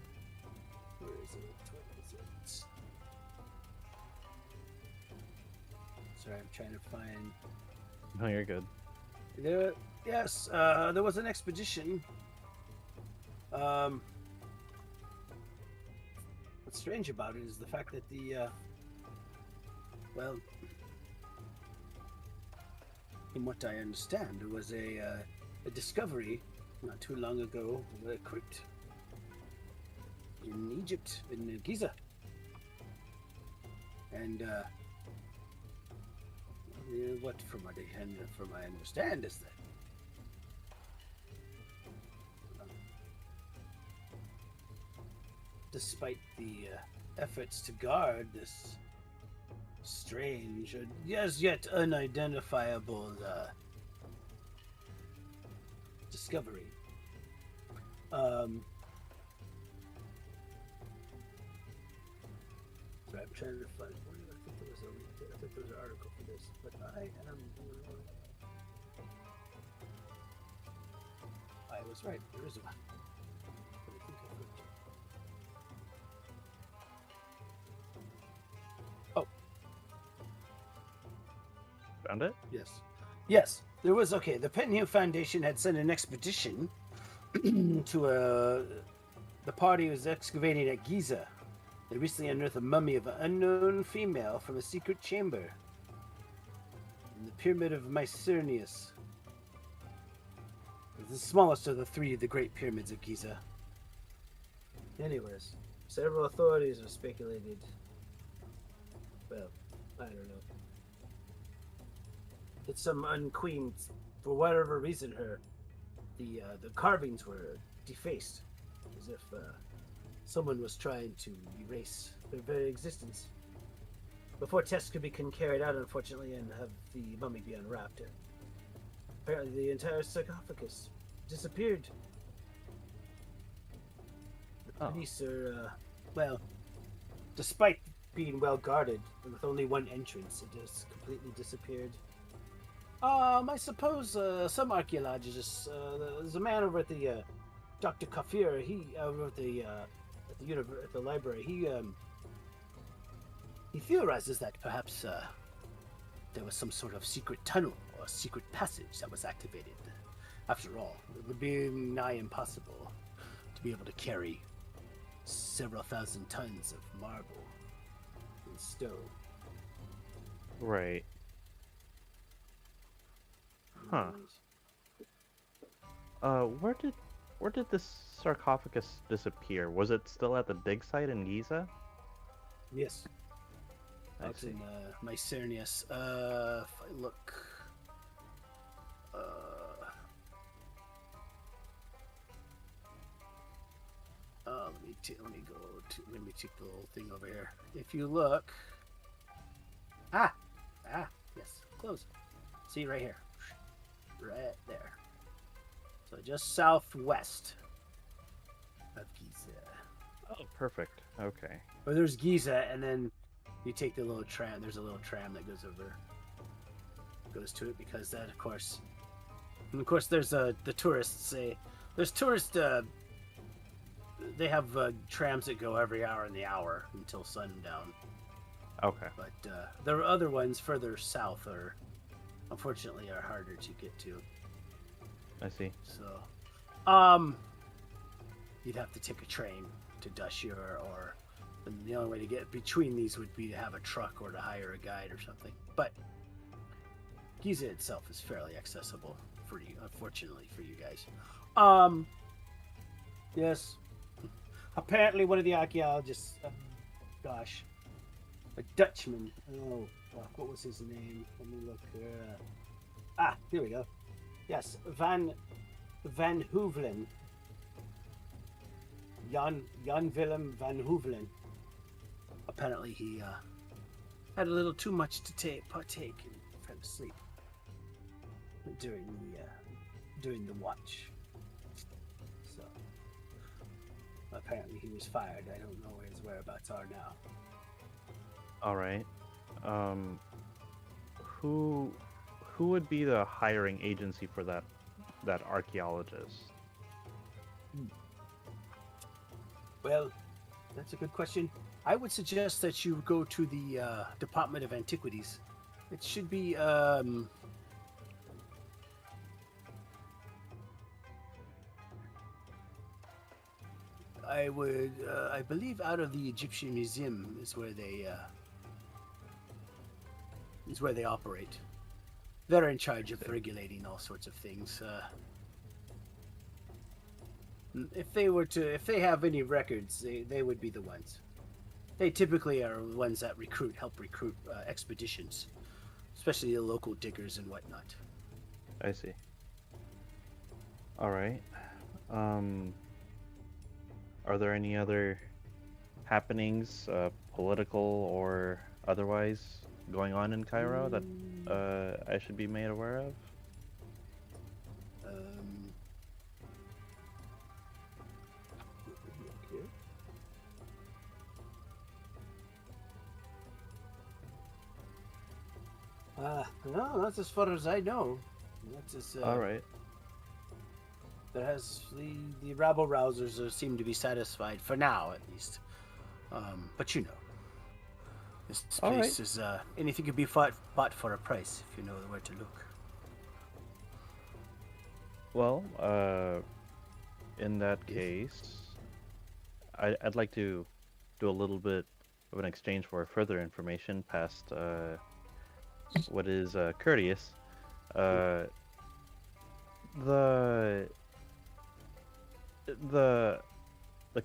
Where is it? What is it? Sorry, I'm trying to find. No, you're good. Yes, there was an expedition. What's strange about it is the fact that well, from what I understand, there was a discovery not too long ago of a crypt in Egypt, in Giza. And what from I understand is that despite the efforts to guard this strange, as yet unidentifiable discovery, sorry, I'm trying to find one. I think there was an article for this, but I was right. There is one. I think I looked. Oh. Found it? Yes. Yes. There was, okay, the Penhue Foundation had sent an expedition to the party was excavating at Giza. They recently unearthed a mummy of an unknown female from a secret chamber in the Pyramid of Mycerinus. It's the smallest of the Great Pyramids of Giza. Anyways, several authorities have speculated. Well, I don't know. That some unqueen, for whatever reason, the carvings were defaced, as if someone was trying to erase their very existence. Before tests could be carried out, unfortunately, and have the mummy be unwrapped. Apparently, the entire sarcophagus disappeared. The police are, well, despite being well guarded, with only one entrance, it just completely disappeared. I suppose some archaeologists. There's a man over at the Dr. Kafir. He over at the library. He theorizes that perhaps there was some sort of secret tunnel or secret passage that was activated. After all, it would be nigh impossible to be able to carry several thousand tons of marble and stone. Right. Huh. Where did this sarcophagus disappear? Was it still at the dig site in Giza? Yes. That's in Mycerinus. If I look, let me take the little thing over here. If you look, yes, close. See right here, right there. So just southwest of Giza. Oh, perfect. Okay. Or there's Giza, and then you take the little tram. There's a little tram that goes to it because that, of course, there's the tourists say, There's tourist. They have trams that go every hour in the hour until sundown. Okay. But there are other ones further south, unfortunately, are harder to get to. I see. So, you'd have to take a train to Dashur, or the only way to get between these would be to have a truck or to hire a guide or something. But Giza itself is fairly accessible for you, unfortunately for you guys. Yes. Apparently, one of the archaeologists, a Dutchman. Oh, fuck, what was his name? Let me look. Here we go. Yes, Van Hoevelen. Jan Willem van Hoevelen. Apparently, he had a little too much to partake and fell asleep during the watch. So apparently, he was fired. I don't know where his whereabouts are now. All right. Who would be the hiring agency for that archaeologist? Well, that's a good question. I would suggest that you go to the Department of Antiquities. It should be I believe out of the Egyptian Museum is where they operate. They're in charge of regulating all sorts of things. If they have any records, they would be the ones. They typically are the ones that help recruit expeditions, especially the local diggers and whatnot. I see. All right. Are there any other happenings, political or otherwise, going on in Cairo that I should be made aware of? No, that's as far as I know. That's as, all right. There has the rabble rousers seem to be satisfied for now, at least. But you know, this place is anything can be bought for a price if you know where to look. Well, in that case, I'd like to do a little bit of an exchange for further information past what is courteous. The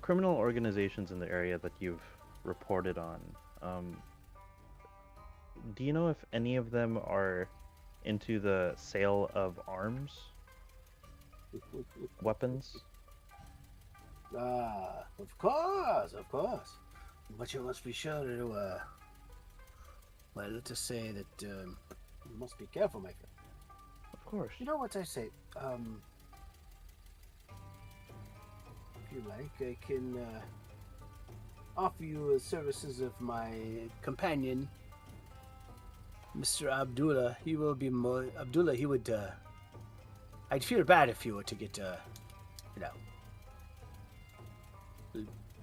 criminal organizations in the area that you've reported on, do you know if any of them are into the sale of arms? Weapons? Of course. But you must be sure to, well, let us say that you must be careful, my friend. Of course. You know what I say? If you like, I can offer you the services of my companion, Mr. Abdullah. He will be more... Abdullah, he would... I'd feel bad if you were to get,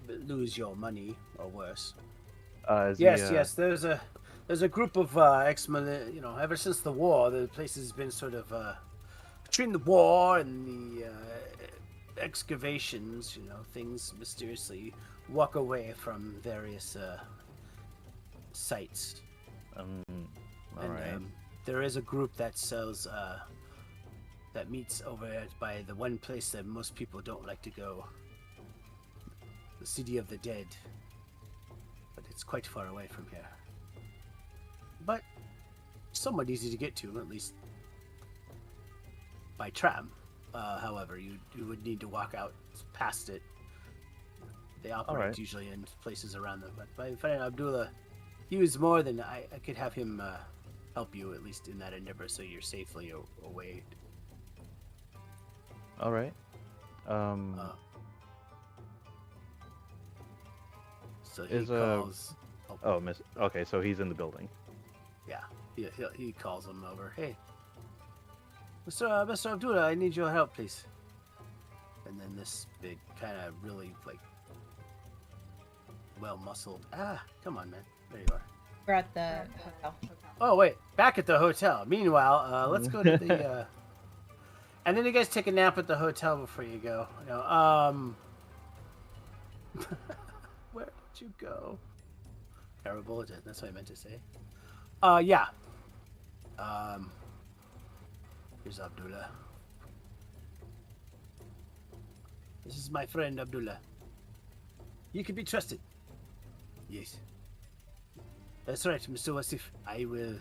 lose your money or worse. Yes. There's a group of ever since the war, the place has been sort of between the war and the excavations. Things mysteriously walk away from various sites. All right. There is a group that sells that meets over by the one place that most people don't like to go. The City of the Dead. But it's quite far away from here. But somewhat easy to get to, at least by tram. However, you would need to walk out past it. They operate usually in places around them. But by finding Abdullah, he was more than I could have him help you, at least in that endeavor, so you're safely away. All right. So he calls. Okay, so he's in the building. Yeah, he calls him over. Hey, Mr. Abdullah, I need your help, please. and then this big kind of really like well-muscled. Come on, man. There you are. We're at the hotel. Oh wait, back at the hotel. Meanwhile, let's go to the. And then you guys take a nap at the hotel before you go. Where did you go? Terrible. That's what I meant to say. Yeah. Here's Abdullah. This is my friend Abdullah. You can be trusted. Yes. That's right, Mr. Wasif. I will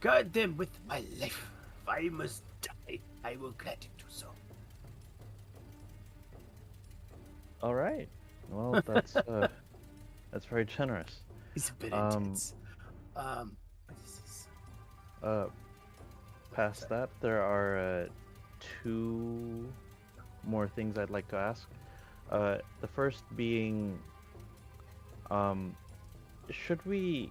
guard them with my life. If I must die, I will gladly do so. All right. Well, that's very generous. He's a bit intense. What is this? Past that, there are 2 more things I'd like to ask. The first being, should we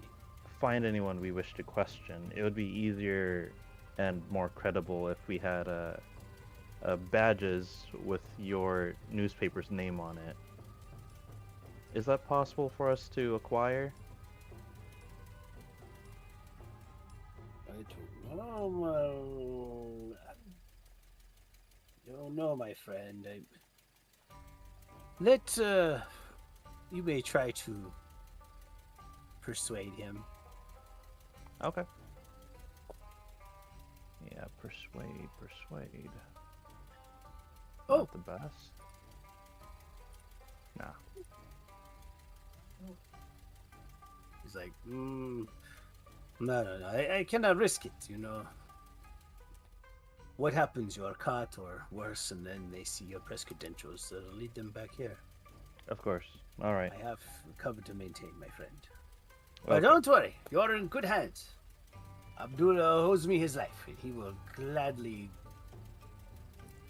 find anyone we wish to question, it would be easier and more credible if we had badges with your newspaper's name on it. Is that possible for us to acquire? I don't know. I don't know, my friend. You may try to persuade him. Okay. Yeah, persuade. Oh. Not the best. Nah. He's like, no. I cannot risk it, you know. What happens? You are caught or worse, and then they see your press credentials that'll lead them back here. Of course. All right. I have cover to maintain, my friend. Okay. But don't worry, you're in good hands. Abdullah owes me his life, and he will gladly.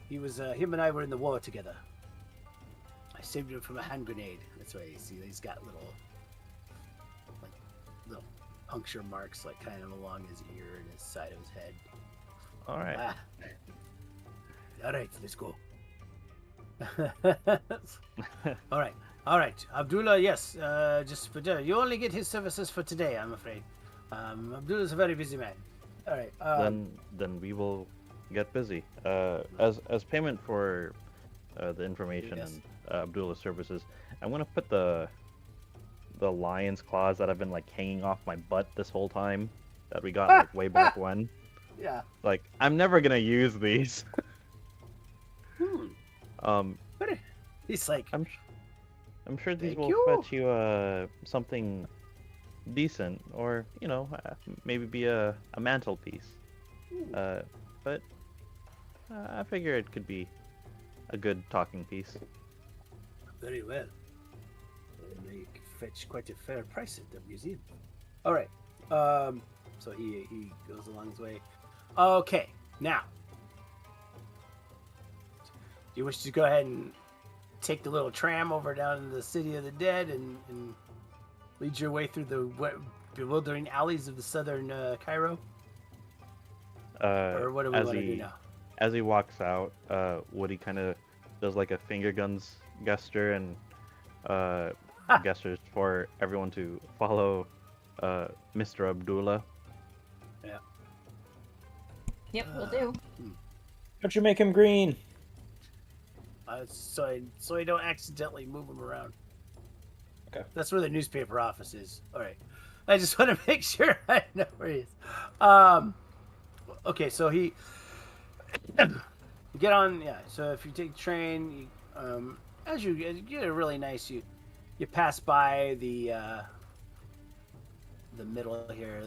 Him and I were in the war together. I saved him from a hand grenade. That's why you see he's got little puncture marks, like kind of along his ear and his side of his head. All right. All right, let's go. All right, Abdullah. Yes, just for dinner. You only get his services for today, I'm afraid. Abdullah's a very busy man. All right. Then we will get busy. As payment for the information and Abdullah's services, I'm gonna put the lion's claws that have been like hanging off my butt this whole time that we got like way back when. Yeah. Like, I'm never gonna use these. But he's like, I'm sure these Thank will you. fetch you something decent, or maybe be a mantelpiece. But I figure it could be a good talking piece. very well. They fetch quite a fair price at the museum. All right. So he goes along his way. Okay. Now, do you wish to go ahead and take the little tram over down to the City of the Dead and lead your way through the bewildering alleys of the southern Cairo? Or what do we want to do now? As he walks out, Woody kind of does like a finger guns gesture and gestures for everyone to follow Mr. Abdullah. Yeah. Yep, we'll do. Don't you make him green? So I don't accidentally move him around. Okay. That's where the newspaper office is. All right. I just want to make sure I know where he is. Okay, so he get on. Yeah. So if you take the train, as you get a really nice, you pass by the middle here,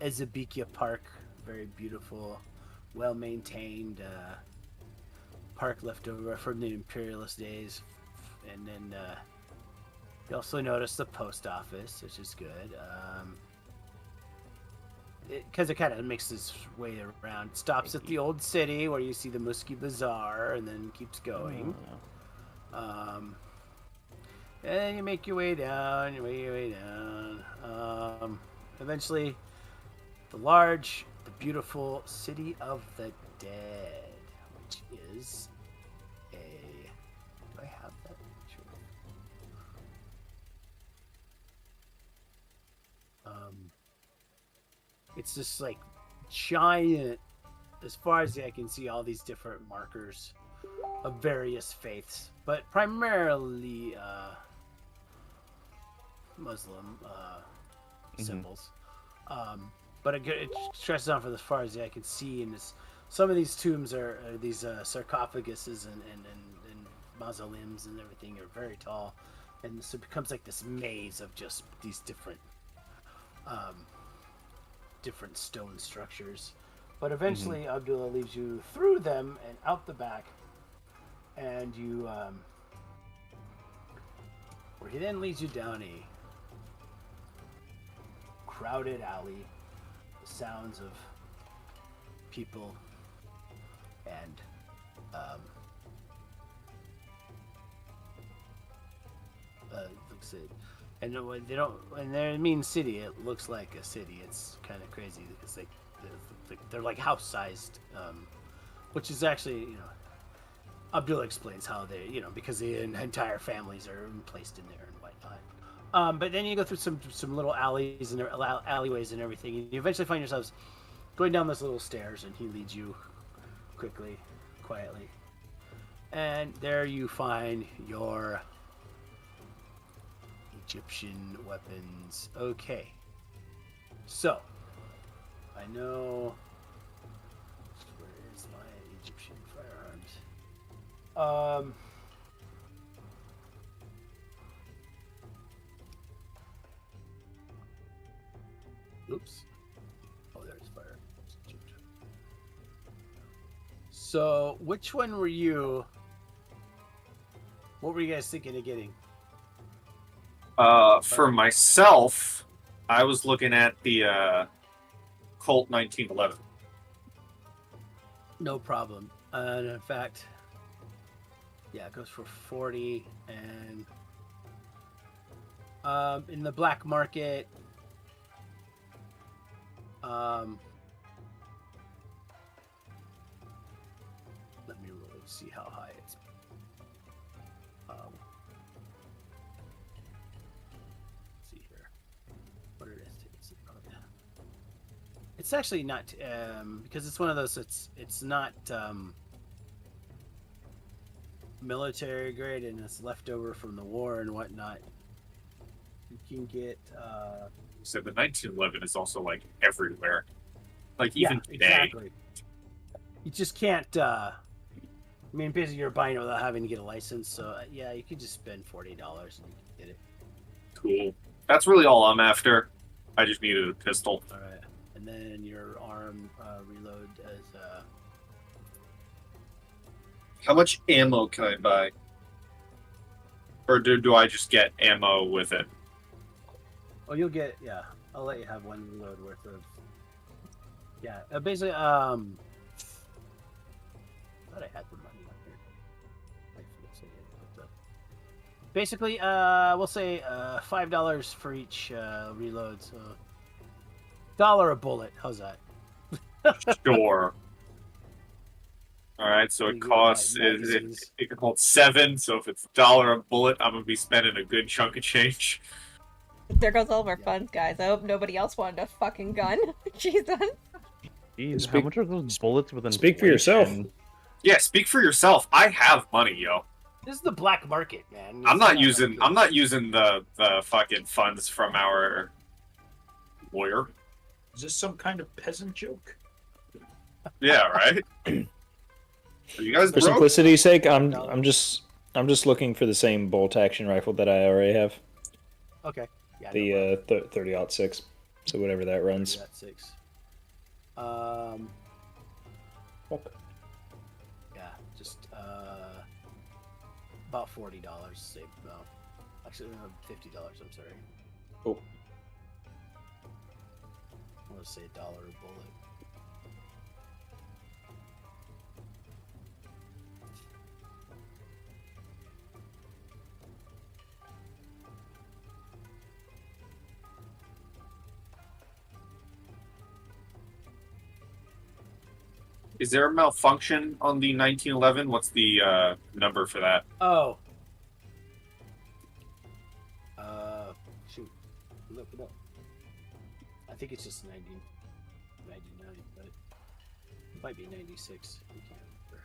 Ezebekia Park, very beautiful, well maintained park left over from the imperialist days, and then you also notice the post office, which is good. Because it kind of makes its way around. It stops at the old city where you see the Musky Bazaar, and then keeps going. And you make your way down. Eventually, the beautiful City of the Dead, which is It's just like giant, as far as I can see, all these different markers of various faiths, but primarily Muslim symbols. But it stretches on for as far as I can see, and some of these tombs are these sarcophaguses and mausoleums and everything are very tall, and so it becomes like this maze of just these different stone structures. But eventually, Abdullah leads you through them and out the back, and you, where he then leads you down a crowded alley, the sounds of people and looks it, and they don't. And they're in Mean City. It looks like a city. It's kind of crazy because they're like house-sized, which is actually, Abdullah explains how they, because the entire families are placed in there and whatnot. But then you go through some little alleys and alleyways and everything, and you eventually find yourselves going down those little stairs, and he leads you quickly, quietly, and there you find your Egyptian weapons. Okay, so I know. Where is my Egyptian firearms? Oops. Oh, there's fire. So, which one were you? What were you guys thinking of getting? For myself, I was looking at the Colt 1911. No problem. And in fact, yeah, it goes for 40, and in the black market, let me really see how high it's. Let's see here. What it is? It's actually not because it's one of those. It's not military grade, and it's leftover from the war and whatnot. You can get. So the 1911 is also like everywhere, like even today. Exactly. You just can't. I mean, basically, you're buying it without having to get a license. So yeah, you could just spend $40 and you can get it. Cool. That's really all I'm after. I just needed a pistol. All right. And then your arm reload as How much ammo can I buy? Or do I just get ammo with it? Oh, you'll get, yeah. I'll let you have one reload worth of. Yeah, basically, I thought I had the money up here. Basically, we'll say $5 for each reload, so $1 a bullet. How's that? Sure. All right, so it costs it can hold 7. So if it's $1 a bullet, I'm gonna be spending a good chunk of change. There goes all of our funds, guys. I hope nobody else wanted a fucking gun. Jesus. Jeez, how much are those bullets with inflation? Speak for yourself. Yeah, speak for yourself. I have money, yo. This is the black market, man. I'm not using the fucking funds from our lawyer. Is this some kind of peasant joke? Yeah, right. Are you guys For broke? simplicity's sake, I'm just looking for the same bolt action rifle that I already have. Okay. Yeah. The 30-06. So whatever that runs. 6. Yeah, just about $40 saved. No, actually, $50. I'm sorry. Oh. I want to say $1 a bullet. Is there a malfunction on the 1911? What's the number for that? Oh. Shoot. Look it up. I think it's just 19. 99, but it might be 96. I can't remember.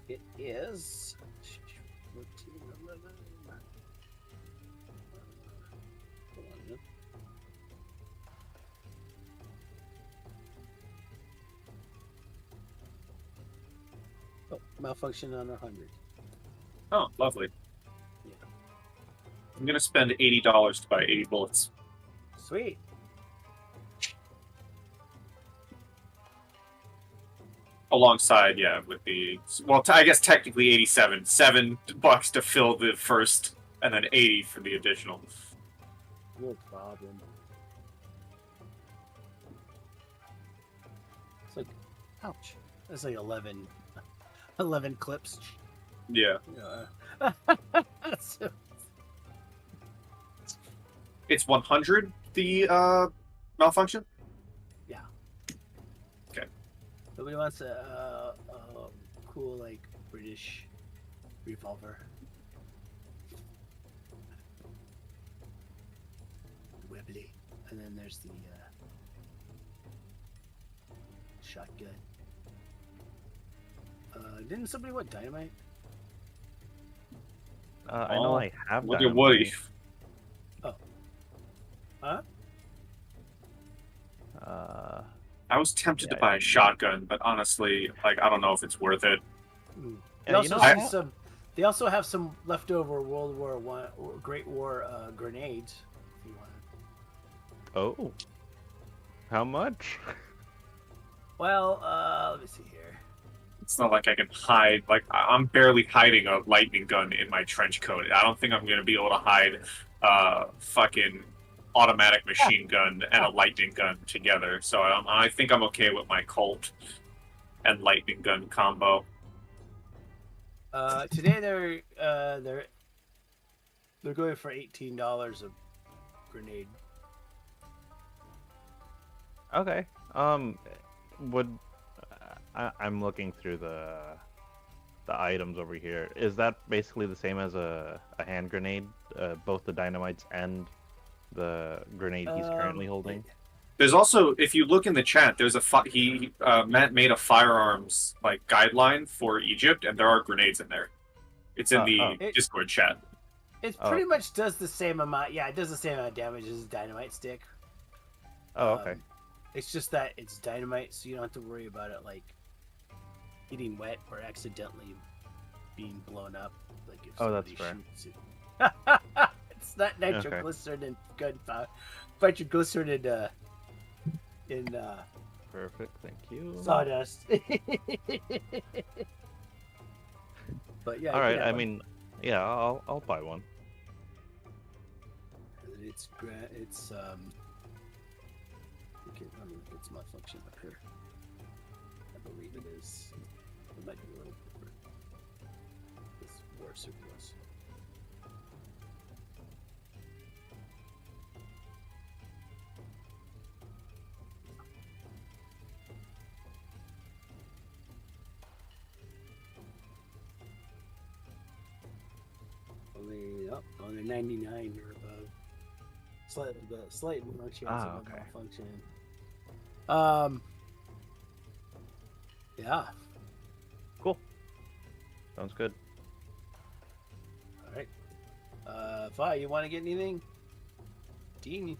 It is 14, 11. Hold on a minute. Oh, malfunction on 100. Oh, lovely. Yeah. I'm gonna spend $80 to buy 80 bullets. Sweet. Alongside, yeah, with the I guess technically 87. $7 to fill the first, and then 80 for the additional. No problem. It's like, ouch. That's like 11 clips. Yeah. So, It's 100, the malfunction? yeah. Okay. Nobody wants a cool, like, British revolver. Wibbly. And then there's the shotgun. Didn't somebody want dynamite? I know I have Look dynamite. at Woody. Oh. Huh? I was tempted to buy a shotgun, but honestly, like, I don't know if it's worth it. They Yeah, also have some. They also have some leftover World War One, Great War grenades. If you want. Oh. How much? Well, let me see here. It's not like I can hide. Like, I'm barely hiding a lightning gun in my trench coat. I don't think I'm going to be able to hide fucking automatic machine gun and a lightning gun together. So I think I'm okay with my Colt and lightning gun combo. Today they're going for $18 a grenade. Okay. I'm looking through the items over here. Is that basically the same as a hand grenade? Both the dynamites and the grenade he's currently holding? There's also, if you look in the chat, there's Matt made a firearms like guideline for Egypt, and there are grenades in there. It's in the Discord chat. It pretty much does the same amount. Yeah, it does the same amount of damage as a dynamite stick. Oh, okay. It's just that it's dynamite, so you don't have to worry about it like getting wet or accidentally being blown up. Like if that's somebody fair. shoots it. It's not nitroglycerin and gunpowder. Nitroglycerin in Perfect, thank you. sawdust. But yeah. All right. I mean, yeah, I'll buy one. It's okay, let me look at my function up here. I believe it is. It might be a little different. This war surplus. Only 99 or above. Slightly more chance of okay. malfunction. Yeah. Cool. Sounds good. All right. Vi, you want to get anything? Dean,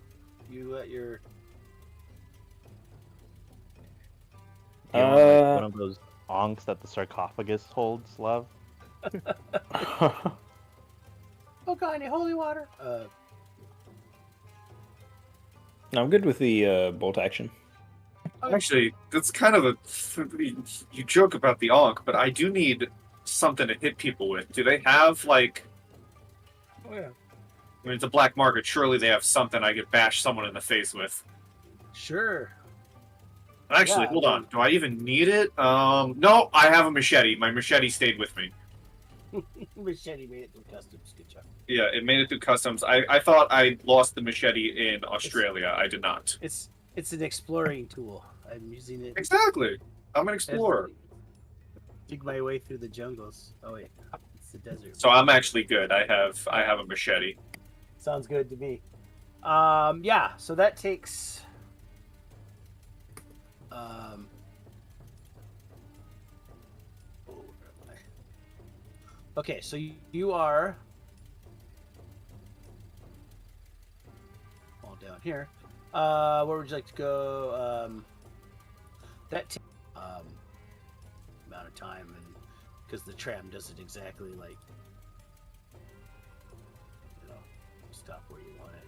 you at your. Do you want, like, one of those onks that the sarcophagus holds, love? Oh God, any holy water? No, I'm good with the bolt action. Actually, that's kind of you joke about the Ankh, but I do need something to hit people with. Do they have, like... Oh, yeah. I mean, it's a black market. Surely they have something I could bash someone in the face with. Sure. Actually, Yeah, hold on. Do I even need it? No, I have a machete. My machete stayed with me. Machete made it through customs. Good job. Yeah, it made it through customs. I thought I lost the machete in Australia. I did not. It's an exploring tool. I'm using it. Exactly. I'm an explorer. Dig my way through the jungles. Oh wait. Let's a desert. So I'm actually good. I have a machete. Sounds good to me. Yeah. So that takes. Okay, so you are all down here. Where would you like to go? That takes amount of time, and because the tram doesn't exactly like stop where you want it,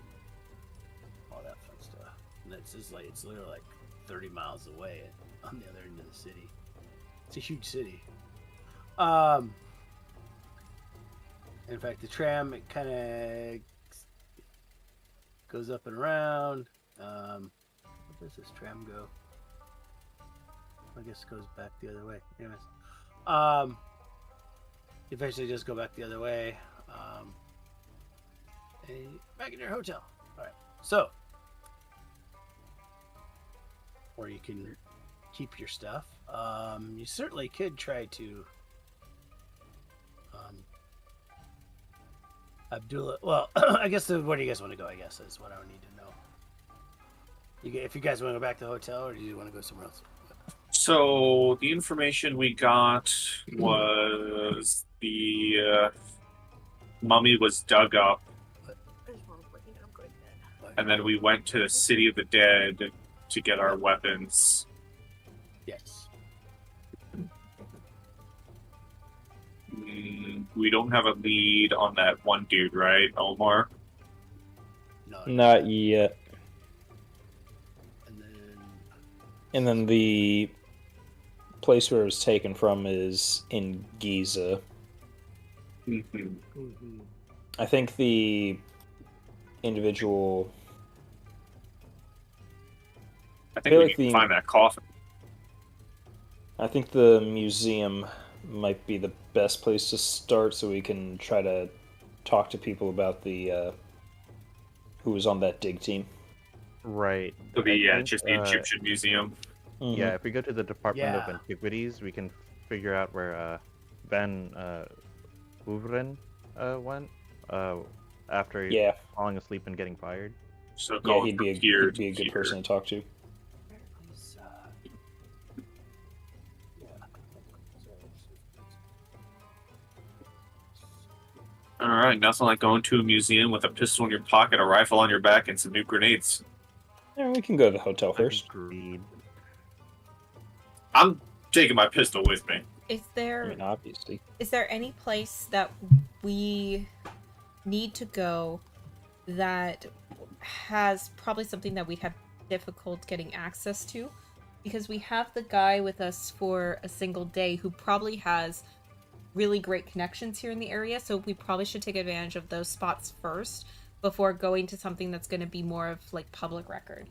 all that fun stuff. And it's just like it's literally like 30 miles away on the other end of the city. It's a huge city. In fact, the tram, it kind of goes up and around. Where does this tram go? I guess it goes back the other way. Anyways, eventually just go back the other way. And back in your hotel. All right. So, or you can keep your stuff. You certainly could try to. Abdullah. Well, I guess where do you guys want to go? I guess is what I would need to know. If you guys want to go back to the hotel, or do you want to go somewhere else? So the information we got was the mummy was dug up, and then we went to the City of the Dead to get our weapons. Yes. We don't have a lead on that one dude, right, Omar? No. Not yet. And then the place where it was taken from is in Giza. I think the individual. I think we can find that coffin. I think the museum might be the best place to start, so we can try to talk to people about the who was on that dig team. Right. So the Egyptian Museum. Mm-hmm. Yeah, if we go to the Department of Antiquities, we can figure out where Van Hooveren went after falling asleep and getting fired. So he'd be a good person to talk to. All right, nothing like going to a museum with a pistol in your pocket, a rifle on your back, and some new grenades. Yeah, we can go to the hotel first. Agreed. I'm taking my pistol with me. Obviously. Is there any place that we need to go that has probably something that we'd have difficult getting access to? Because we have the guy with us for a single day who probably has really great connections here in the area, so we probably should take advantage of those spots first before going to something that's going to be more of like public record.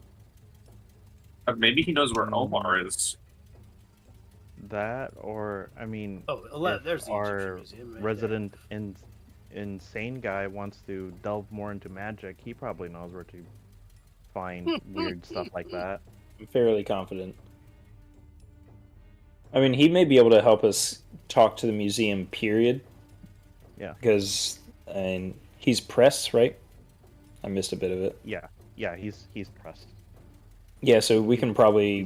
Maybe he knows where Omar is. That, or I mean, there's the our museum right resident insane guy wants to delve more into magic, he probably knows where to find weird stuff like that. I'm fairly confident. I mean, he may be able to help us talk to the museum, period. Yeah. Because he's press, right? I missed a bit of it. Yeah, he's pressed. Yeah, so we can probably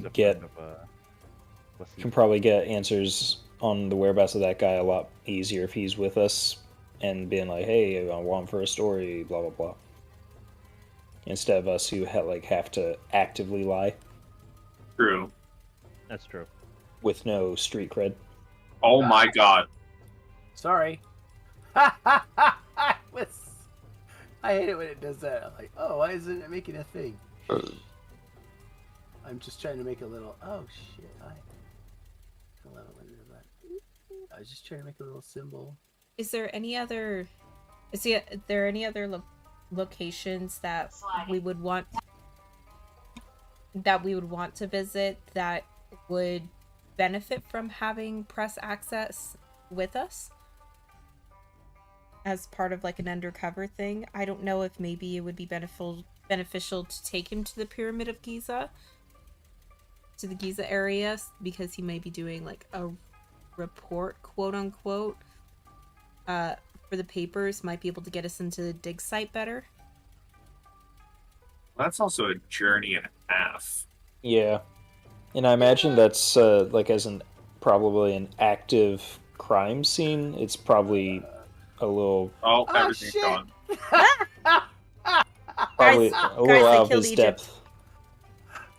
get answers on the whereabouts of that guy a lot easier if he's with us and being like, "Hey, I want for a story," blah blah blah. Instead of us who have to actively lie. True. That's true. With no street cred. Oh my god. Sorry. I hate it when it does that. I'm like, oh, why isn't it making a thing? I'm just trying to make a little. Oh shit! I was just trying to make a little symbol. Is there any other locations that we would want to visit that would benefit from having press access with us as part of like an undercover thing? I don't know if maybe it would be beneficial to take him to the Pyramid of Giza, to the Giza area, because he may be doing like a report, quote unquote, for the papers might be able to get us into the dig site better. That's also a journey and a half. Yeah. And I imagine that's like as probably an active crime scene. It's probably a little. Oh, everything's shit. gone. Probably Guys, a little out of killed his Egypt. depth.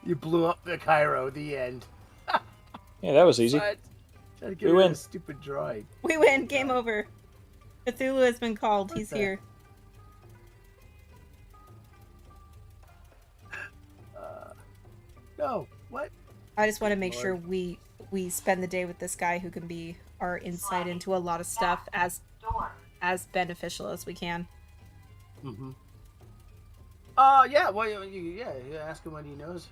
You blew up the Cairo. The end. Yeah, that was easy. What? Try to get We rid of win. this stupid droid. We win. Game over. Cthulhu has been called. He's here. No. What? I just want to make Lord. sure we spend the day with this guy who can be our insight into a lot of stuff as beneficial as we can. Mm-hmm. Yeah. Well, you ask him what he knows.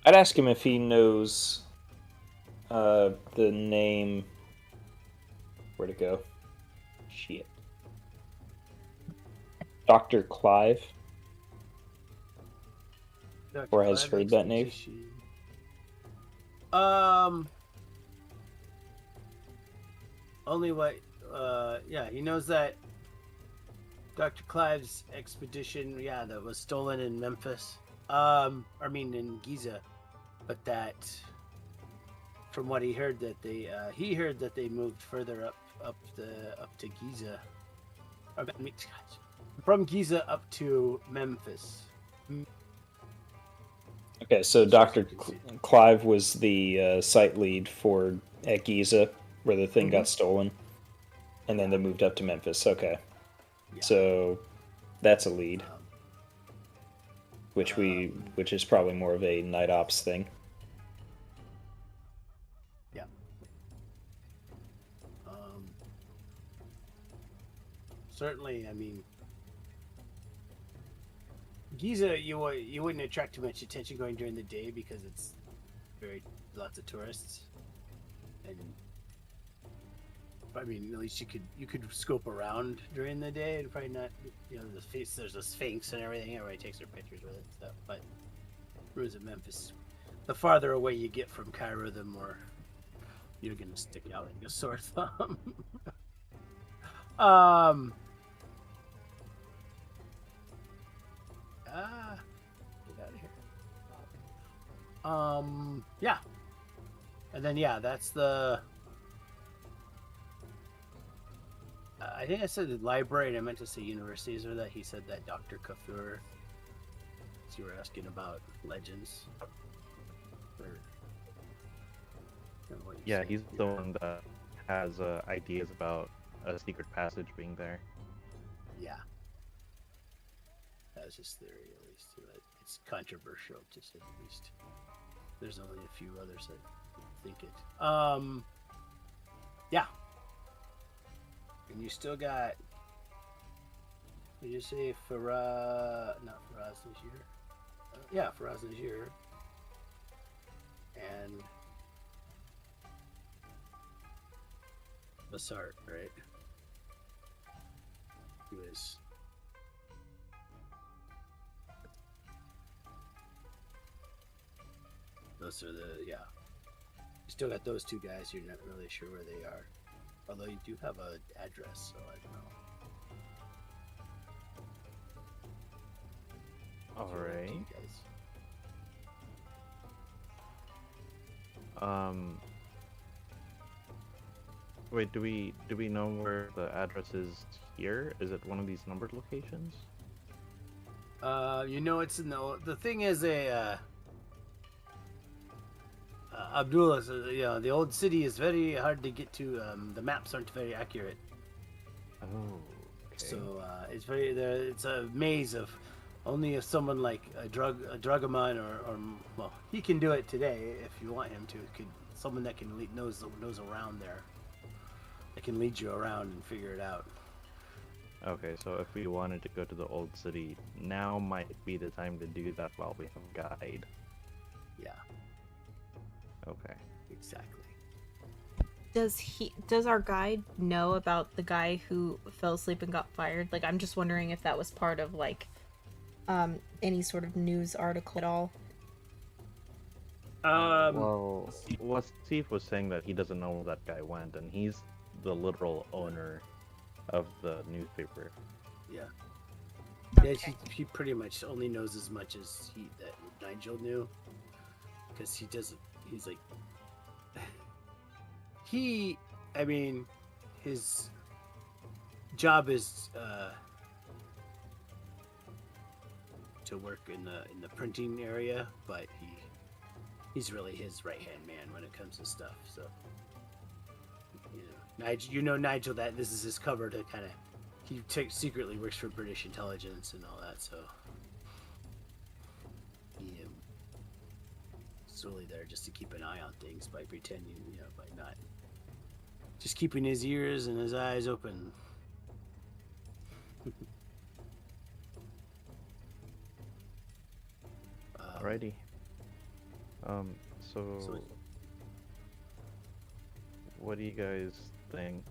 I'd ask him if he knows the name. Where'd it go? Shit. Dr. Clive. Dr. Or has Clive heard that name. Expedition. Only what? Yeah, he knows that Dr. Clive's expedition, that was stolen in Memphis. In Giza, but that, from what he heard, that they moved further up to Giza. From Giza up to Memphis. Okay, so Dr. Clive was the site lead at Giza, where the thing got stolen, and then they moved up to Memphis. Okay, so that's a lead, which is probably more of a night ops thing. Yeah. Certainly, Giza, you wouldn't attract too much attention going during the day because it's lots of tourists, and at least you could scope around during the day and probably not. There's a Sphinx and everything. Everybody takes their pictures with it and stuff. But ruins of Memphis, the farther away you get from Cairo, the more you're gonna stick out like a sore thumb. Get out of here. Yeah. And then, that's the... I think I said the library, and I meant to say universities, or that he said that Dr. Kafur. So you were asking about legends. Yeah, he's the one that has ideas about a secret passage being there. Yeah. That's his theory, at least. It's controversial, to say the least. There's only a few others that think it. Yeah. And you still got... Did you say Faraz... Not Faraz Najir? Faraz Najir. And... Basart, right? Who is... Those are you still got those two guys. You're not really sure where they are, although you do have an address, so I don't know. All right. Wait, do we know where the address is here? Is it one of these numbered locations? It's in the thing is Abdullah says, the old city is very hard to get to. The maps aren't very accurate. Oh, okay. So it's it's a maze of only if someone like a drugaman or he can do it today if you want him to. Someone that can knows around there. That can lead you around and figure it out. Okay, so if we wanted to go to the old city, now might be the time to do that while we have a guide. Yeah. Okay. Exactly. Does our guide know about the guy who fell asleep and got fired? Like, I'm just wondering if that was part of any sort of news article at all. Well, Steve was saying that he doesn't know where that guy went, and he's the literal owner of the newspaper. Yeah. Yeah, he pretty much only knows as much as that Nigel knew, because he doesn't. He's like I mean, his job is to work in the printing area, but he's really his right hand man when it comes to stuff. So Nigel, that this is his cover to kind of secretly works for British intelligence and all that. So he's really there just to keep an eye on things by pretending, by not just keeping his ears and his eyes open. Alrighty. So what do you guys think?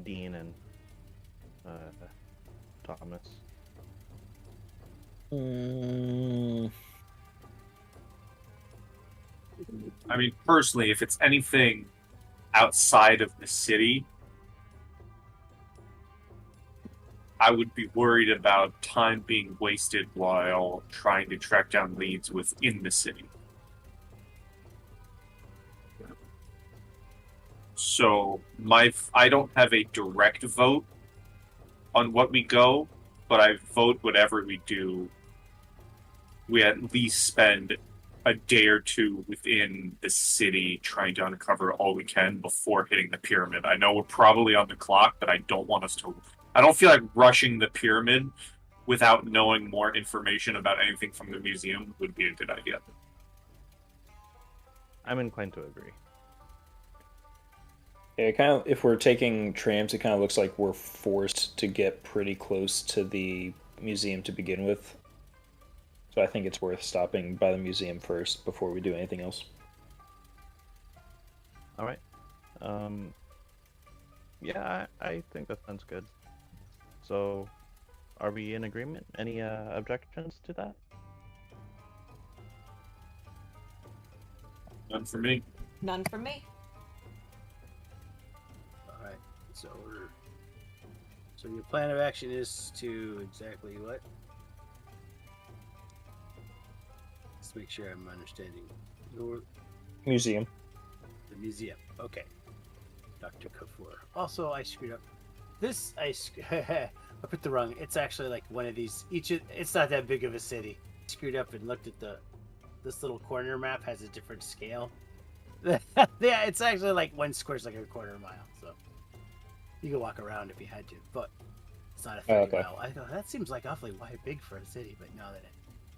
Dean and Thomas. I mean, personally, if it's anything outside of the city, I would be worried about time being wasted while trying to track down leads within the city. So I don't have a direct vote on what we go, but I vote whatever we do, we at least spend a day or two within the city trying to uncover all we can before hitting the pyramid. I know we're probably on the clock, but I don't feel like rushing the pyramid without knowing more information about anything from the museum would be a good idea. I'm inclined to agree. Yeah, if we're taking trams, it kind of looks like we're forced to get pretty close to the museum to begin with. So I think it's worth stopping by the museum first before we do anything else. All right. Yeah, I think that sounds good. So, are we in agreement? Any objections to that? None for me. None from me. All right. So your plan of action is to exactly what? Let's make sure I'm understanding. Museum. The museum. Okay. Dr. Kafur. Also, I screwed up. I put the wrong. It's actually like one of these. It's not that big of a city. I screwed up and looked at this little corner map has a different scale. Yeah, it's actually like one square's like a quarter mile. So you could walk around if you had to, but it's not a 30 mile. I thought that seems like awfully big for a city, but now that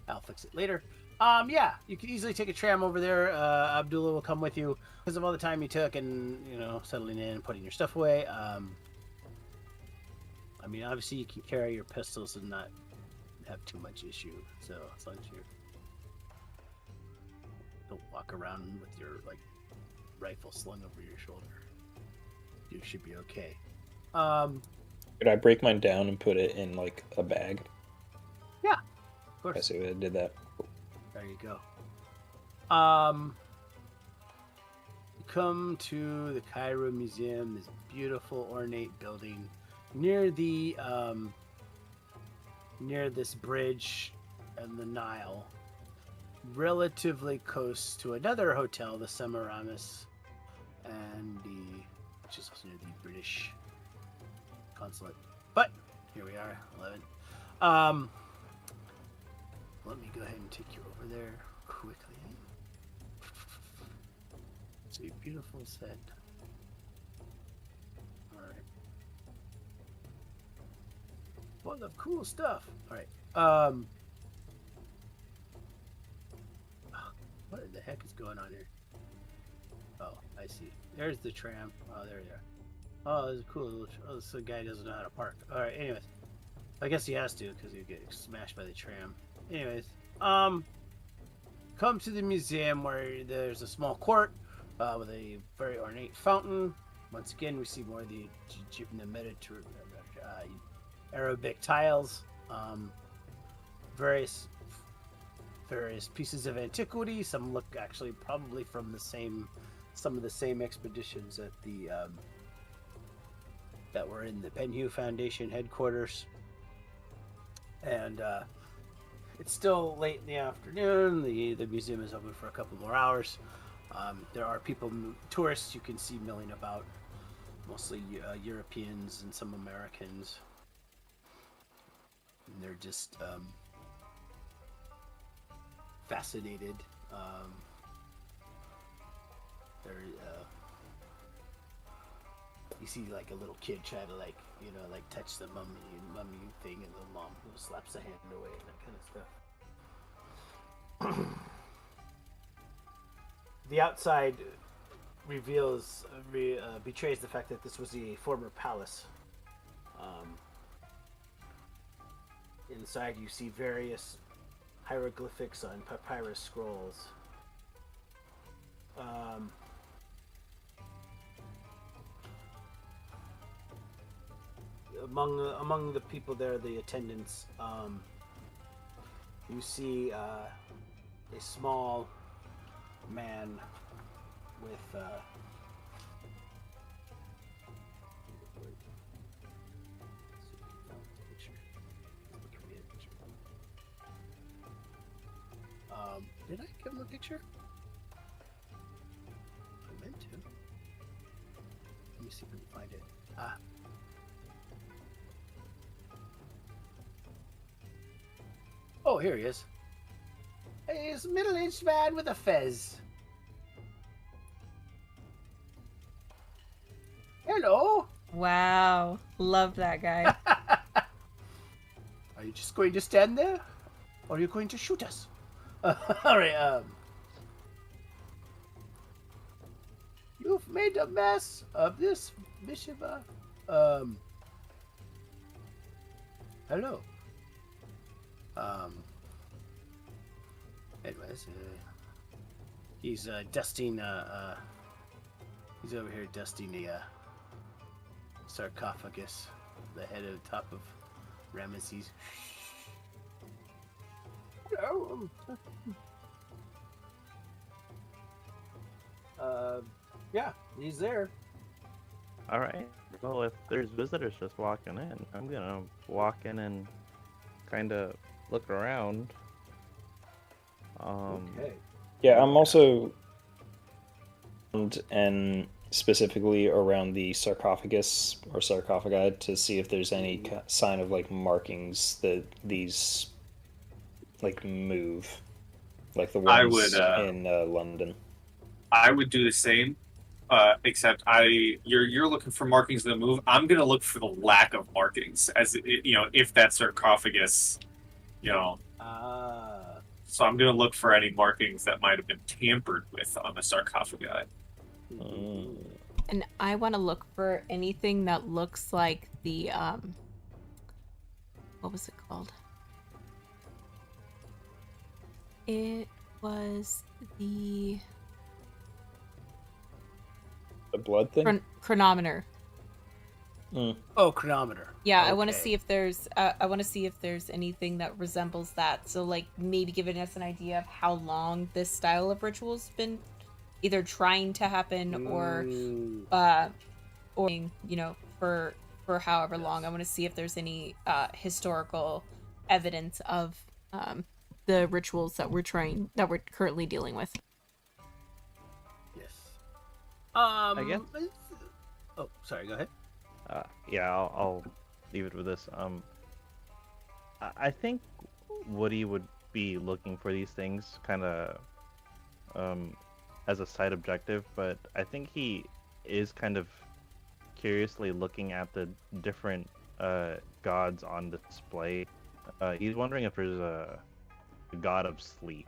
I'll fix it later. Yeah, you can easily take a tram over there. Abdullah will come with you because of all the time you took and settling in and putting your stuff away. I mean, obviously you can carry your pistols and not have too much issue. So as long as you don't walk around with your rifle slung over your shoulder, you should be okay. Could I break mine down and put it in a bag? Yeah, of course. I see I did that. There you go. You come to the Cairo Museum, this beautiful ornate building near this bridge and the Nile, relatively close to another hotel, the Semiramis, which is also near the British consulate. But here we are, 11. Let me go ahead and take you over there quickly. It's a beautiful set. Alright. Full of cool stuff. Alright. What the heck is going on here? Oh, I see. There's the tram. Oh, there you are. Oh, this is cool. Oh, this guy doesn't know how to park. Alright, anyways. I guess he has to because he'd get smashed by the tram. Anyways, come to the museum where there's a small court with a very ornate fountain. Once again, we see more of the Mediterranean Arabic tiles, various pieces of antiquity. Some look actually probably from the same some of the same expeditions at the that were in the Penhew Foundation headquarters. And it's still late in the afternoon. The museum is open for a couple more hours. There are people, tourists you can see milling about, mostly Europeans and some Americans. And they're just fascinated. They're you see like a little kid try to like touch the mummy thing, and the mom slaps the hand away and that kind of stuff. The outside betrays the fact that this was a former palace. Inside you see various hieroglyphics on papyrus scrolls. Among the people there, the attendants, you see a small man with did I give him a picture? I meant to. Let me see if we can find it. Oh, here he is. He's a middle-aged man with a fez. Hello. Wow. Love that guy. Are you just going to stand there? Or are you going to shoot us? Alright, you've made a mess of this, Mishiva. Hello. Anyways, he's dusting, he's over here dusting the sarcophagus, the head at the top of Ramesses. Hello. Yeah, he's there. All right. Well, if there's visitors just walking in, I'm gonna walk in and kind of look around. Okay. Yeah, I'm also and specifically around the sarcophagus or sarcophagi to see if there's any sign of like markings that these like move, like the ones in London. I would do the same, except you're looking for markings that move. I'm gonna look for the lack of markings, as if that sarcophagus, So I'm gonna look for any markings that might have been tampered with on the sarcophagi. And I want to look for anything that looks like the what was it called? It was the blood thing? Chronometer. Oh, chronometer. Yeah, okay. I want to see if there's anything that resembles that. So like maybe giving us an idea of how long this style of ritual's been either trying to happen or for however long. I want to see if there's any historical evidence of the rituals that we're currently dealing with. Yes. I guess. Oh, sorry. Go ahead. Yeah, I'll leave it with this. I think Woody would be looking for these things kind of as a side objective, but I think he is kind of curiously looking at the different gods on display. He's wondering if there's a god of sleep.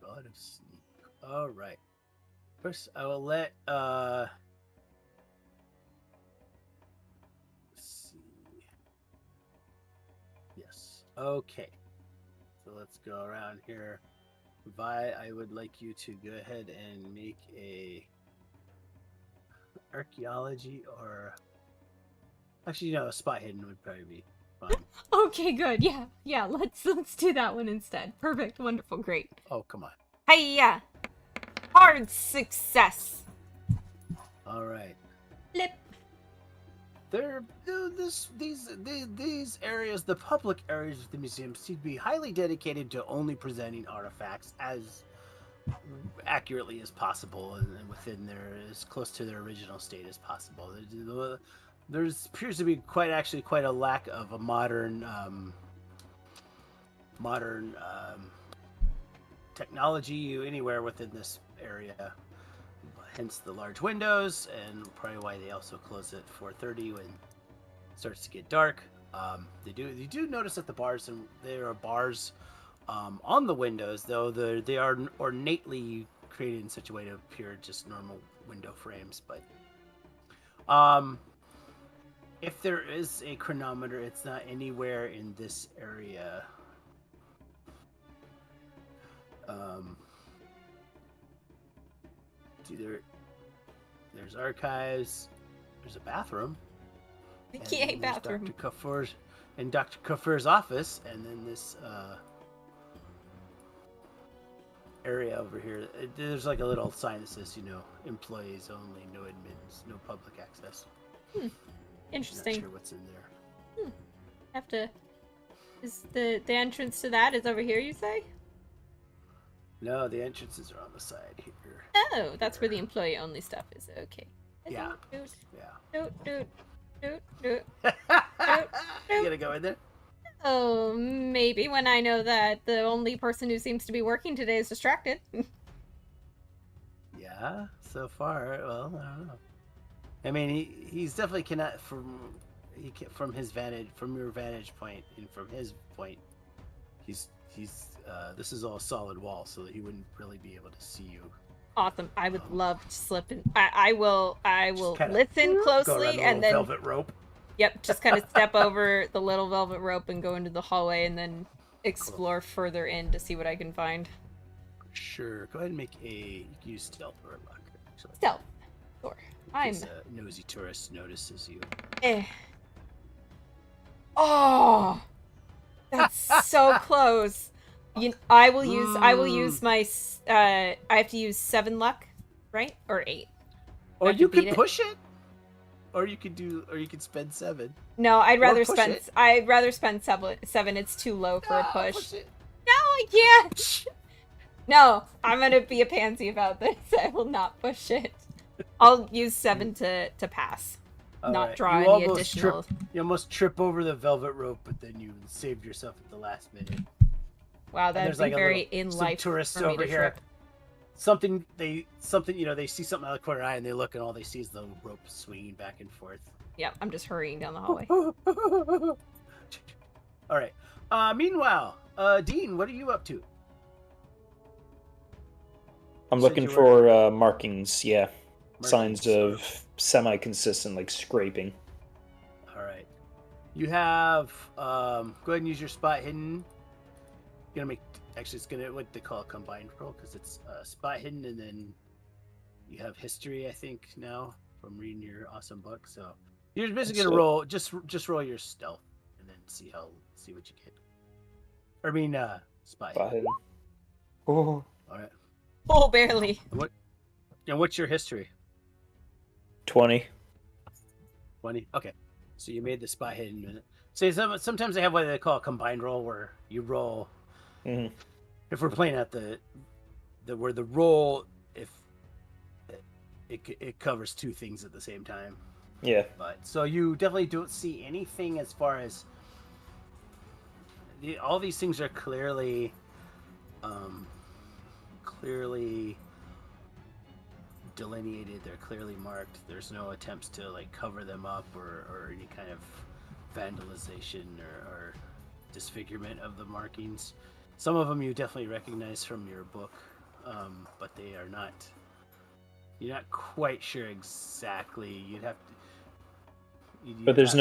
God of sleep. All right. First, I will let let's see. Yes. Okay. So let's go around here. Vi, I would like you to go ahead and make a archaeology or actually, a spot hidden would probably be fine. Okay, good. Yeah. Let's do that one instead. Perfect. Wonderful. Great. Oh, come on. Hiya! Hard success. All right. Flip. These areas, the public areas of the museum, seem to be highly dedicated to only presenting artifacts as accurately as possible and within their as close to their original state as possible. There appears to be quite a lack of a modern technology anywhere within this area. Hence the large windows, and probably why they also close at 4:30 when it starts to get dark. You do notice that there are bars on the windows, though they are ornately created in such a way to appear just normal window frames. But if there is a chronometer, it's not anywhere in this area. There's archives, there's a bathroom. Yay, bathroom. Dr. Kafur's office, and then this area over here. There's like a little sign that says, employees only, no admittance, no public access. Interesting. Not sure what's in there. Have to. Is the entrance to that is over here? You say? No, the entrances are on the side here. Oh, that's where the employee only stuff is. Okay. Yeah. Doot. You gonna go in there? Oh, maybe when I know that the only person who seems to be working today is distracted. Yeah, so far, well, I don't know. I mean, he's definitely cannot from your vantage point, and from his point, he's this is all solid wall, so that he wouldn't really be able to see you. Awesome. I would love to slip in. I will listen closely and then velvet rope. Yep, just kind of step over the little velvet rope and go into the hallway and then explore further in to see what I can find. Sure. Go ahead and make you can use stealth or luck. Actually. Stealth. Sure. I'm a nosy tourist notices you. Oh, that's so close. I will use my. I have to use 7 luck, right? Or 8. Or you could push it. Or you could spend 7. No, I'd rather spend 7. It's too low for a push. Push it. No, I can't. No, I'm gonna be a pansy about this. I will not push it. I'll use 7 to pass. Not draw any additional. You almost trip over the velvet rope, but then you saved yourself at the last minute. Wow, that'd be very in life. Some tourists for me over to here. trip. Something they see something out of the corner eye and they look and all they see is the rope swinging back and forth. Yep, I'm just hurrying down the hallway. All right. Meanwhile, Dean, what are you up to? I'm looking for markings. Yeah, signs of semi-consistent, like scraping. All right. You have go ahead and use your spot hidden. You're gonna make. Actually, it's gonna what they call a combined roll because it's spot hidden, and then you have history. I think now from reading your awesome book. So you're basically gonna roll just roll your stealth, and then see what you get. Or I mean, spot hidden. Oh. All right. Oh, barely. And what's your history? 20. 20. Okay. So you made the spot hidden. So sometimes they have what they call a combined roll, where you roll. Mm-hmm. If we're playing at where the roll, if it covers 2 things at the same time. Yeah. But so you definitely don't see anything as far as all these things are clearly delineated. They're clearly marked. There's no attempts to like cover them up or any kind of vandalization or disfigurement of the markings. Some of them you definitely recognize from your book, but they are not. You're not quite sure exactly. But there's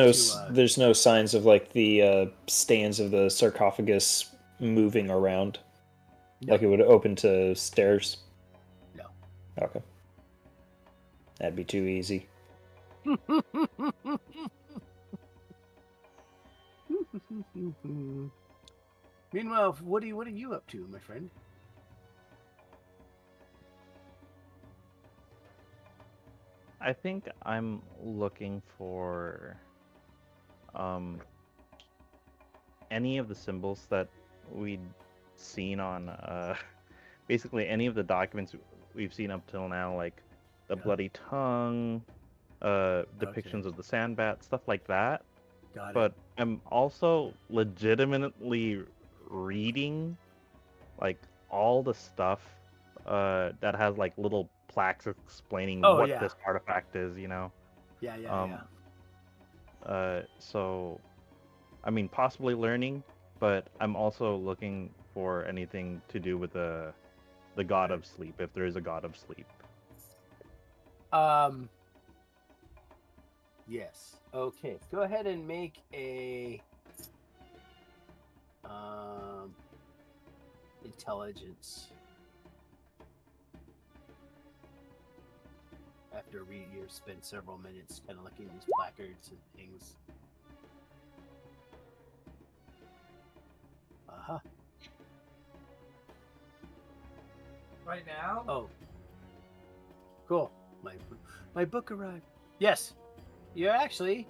no signs of like the stands of the sarcophagus moving around, like it would open to stairs. No. Okay. That'd be too easy. Meanwhile, what are you up to, my friend? I think I'm looking for any of the symbols that we'd seen on basically any of the documents we've seen up till now, like the bloody tongue, depictions of the sandbat, stuff like that. Got it. But I'm also legitimately reading like all the stuff that has like little plaques explaining what this artifact is, you know. Yeah. So I mean, possibly learning, but I'm also looking for anything to do with the god of sleep, if there is a god of sleep. Yes. Okay. Go ahead and make a intelligence. After you've spent several minutes kind of looking at these placards and things. Right now? Oh. Cool. My book arrived. Yes. You're actually,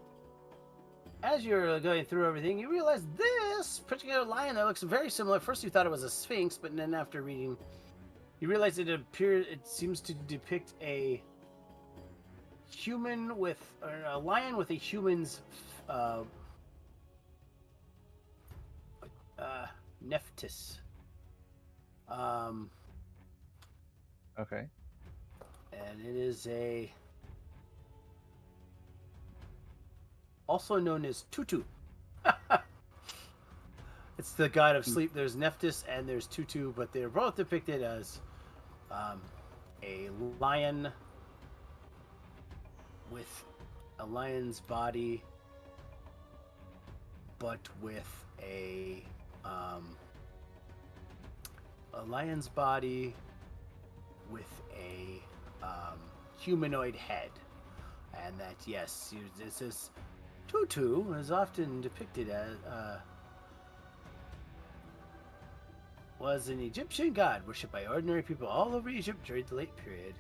as you're going through everything, you realize this particular lion that looks very similar. First you thought it was a sphinx, but then after reading, you realize it seems to depict a human with, or a lion with a human's nephtis. Okay. And it is also known as Tutu. It's the god of sleep. There's Nephthys and there's Tutu, but they're both depicted as a lion with a lion's body, but with a lion's body with a humanoid head. And that, yes, this is Tutu is often depicted as was an Egyptian god worshipped by ordinary people all over Egypt during the late period.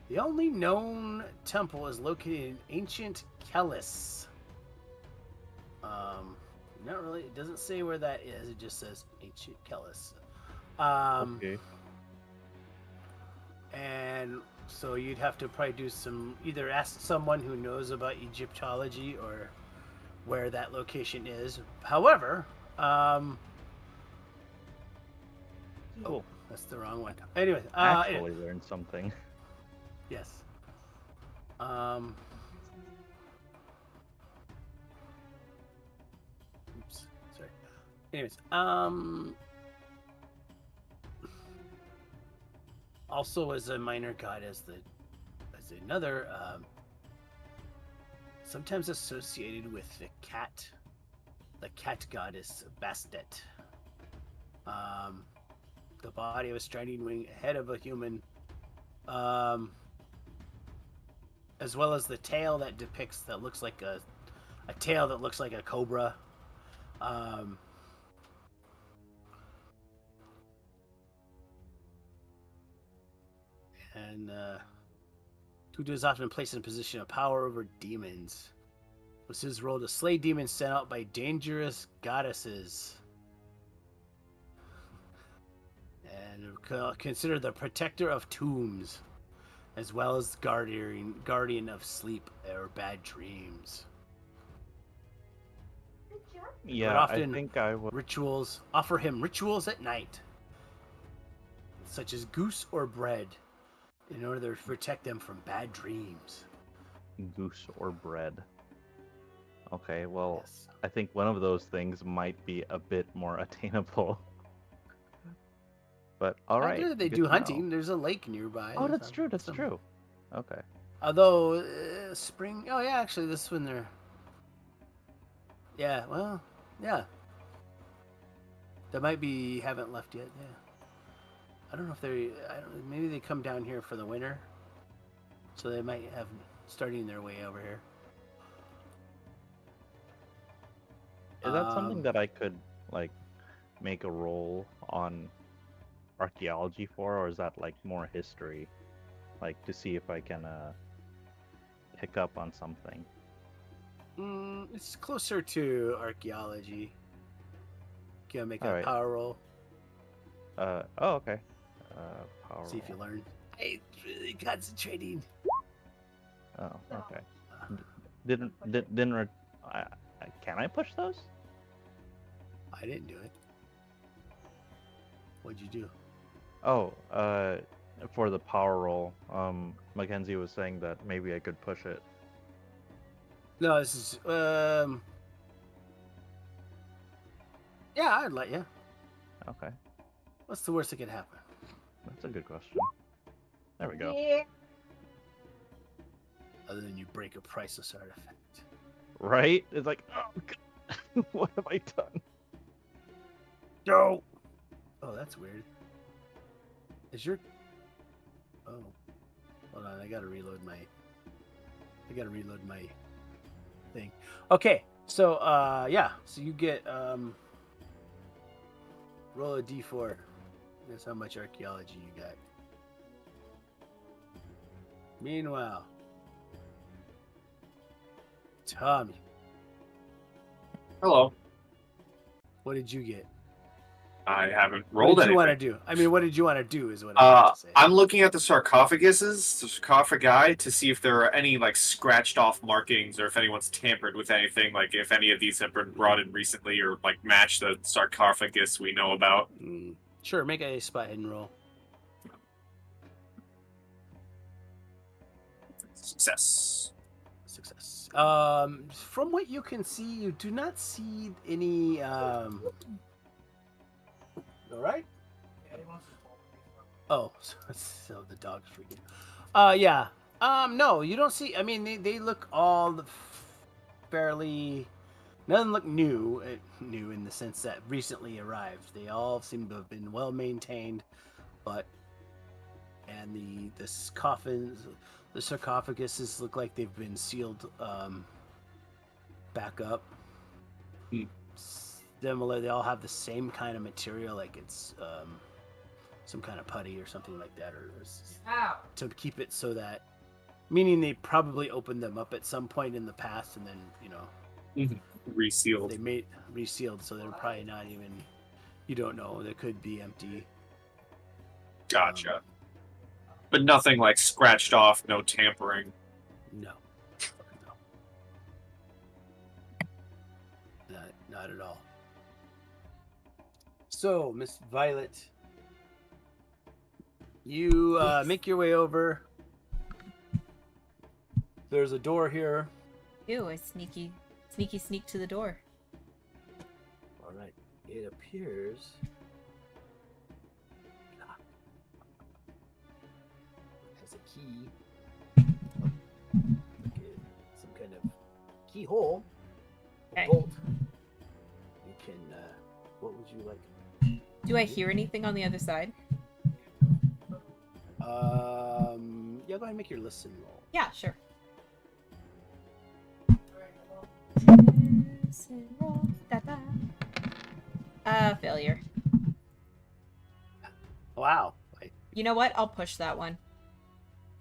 The only known temple is located in ancient Kelis. Not really. It doesn't say where that is. It just says ancient Kelis. Okay. And so you'd have to probably do either ask someone who knows about Egyptology or where that location is. However, oh, that's the wrong one. Anyway, actually learned something. Yes. Oops. Sorry. Anyways, also as a minor god, as another, sometimes associated with the cat goddess Bastet. The body of a striding wing, head of a human, as well as the tail that looks like a tail that looks like a cobra. And Tutu is often placed in a position of power over demons. It was his role to slay demons sent out by dangerous goddesses. And considered the protector of tombs, as well as guardian of sleep or bad dreams. Yeah, but often I think I would. Offer him rituals at night, such as goose or bread, in order to protect them from bad dreams. Goose or bread. Okay, well, Yes. I think one of those things might be a bit more attainable. But all right. After they do hunting, there's a lake nearby. Oh, that's true. That's true. Okay. Although spring. Oh yeah, actually, this one they're. Yeah. Well. Yeah. They might be haven't left yet. Yeah. I don't know if maybe they come down here for the winter, so they might have starting their way over here. Is that something that I could like make a roll on archaeology for, or is that like more history, like to see if I can pick up on something? It's closer to archaeology. Can I make a Alright. power roll? Oh, okay. Power See if you roll. learn. I'm really concentrating. Oh, okay. Can I push those? I didn't do it. What'd you do? Oh, for the power roll, Mackenzie was saying that maybe I could push it. No, this is yeah, I'd let you. Okay. What's the worst that could happen? That's a good question. There we go. Other than you break a priceless artifact. Right? It's like, oh, God. What have I done? No. Oh, that's weird. Is your... Oh. Hold on, I gotta reload my thing. Okay, so, yeah. So you get, roll a d4. That's how much archaeology you got. Meanwhile, Tommy. Hello. What did you get? I haven't rolled anything. What did you want to do? I mean, what did you want to do is what I meant to say. I'm looking at the sarcophagi, to see if there are any, like, scratched off markings or if anyone's tampered with anything, like if any of these have been brought in recently or, like, match the sarcophagus we know about. Sure, make a spot hidden roll. Success. From what you can see, you do not see any, all right? Oh, so the dog's freaking. Yeah. No, you don't see, I mean, they look all fairly, none of them look new in the sense that recently arrived. They all seem to have been well maintained, and the coffins, the sarcophaguses look like they've been sealed back up. Similar, they all have the same kind of material, like it's some kind of putty or something like that, or to keep it so that, meaning they probably opened them up at some point in the past and then resealed. They made resealed, so they're probably not even. You don't know. They could be empty. Gotcha. But nothing like scratched off, no tampering. No. Not at all. So, Miss Violet, you make your way over. There's a door here. Ew, I sneak to the door. All right. It appears. Has a key. Like some kind of keyhole. Okay. Bolt. You can. What would you like? Do I hear anything on the other side? Yeah, go ahead and make your listen roll. Yeah, sure. Failure. Wow. You know what? I'll push that one.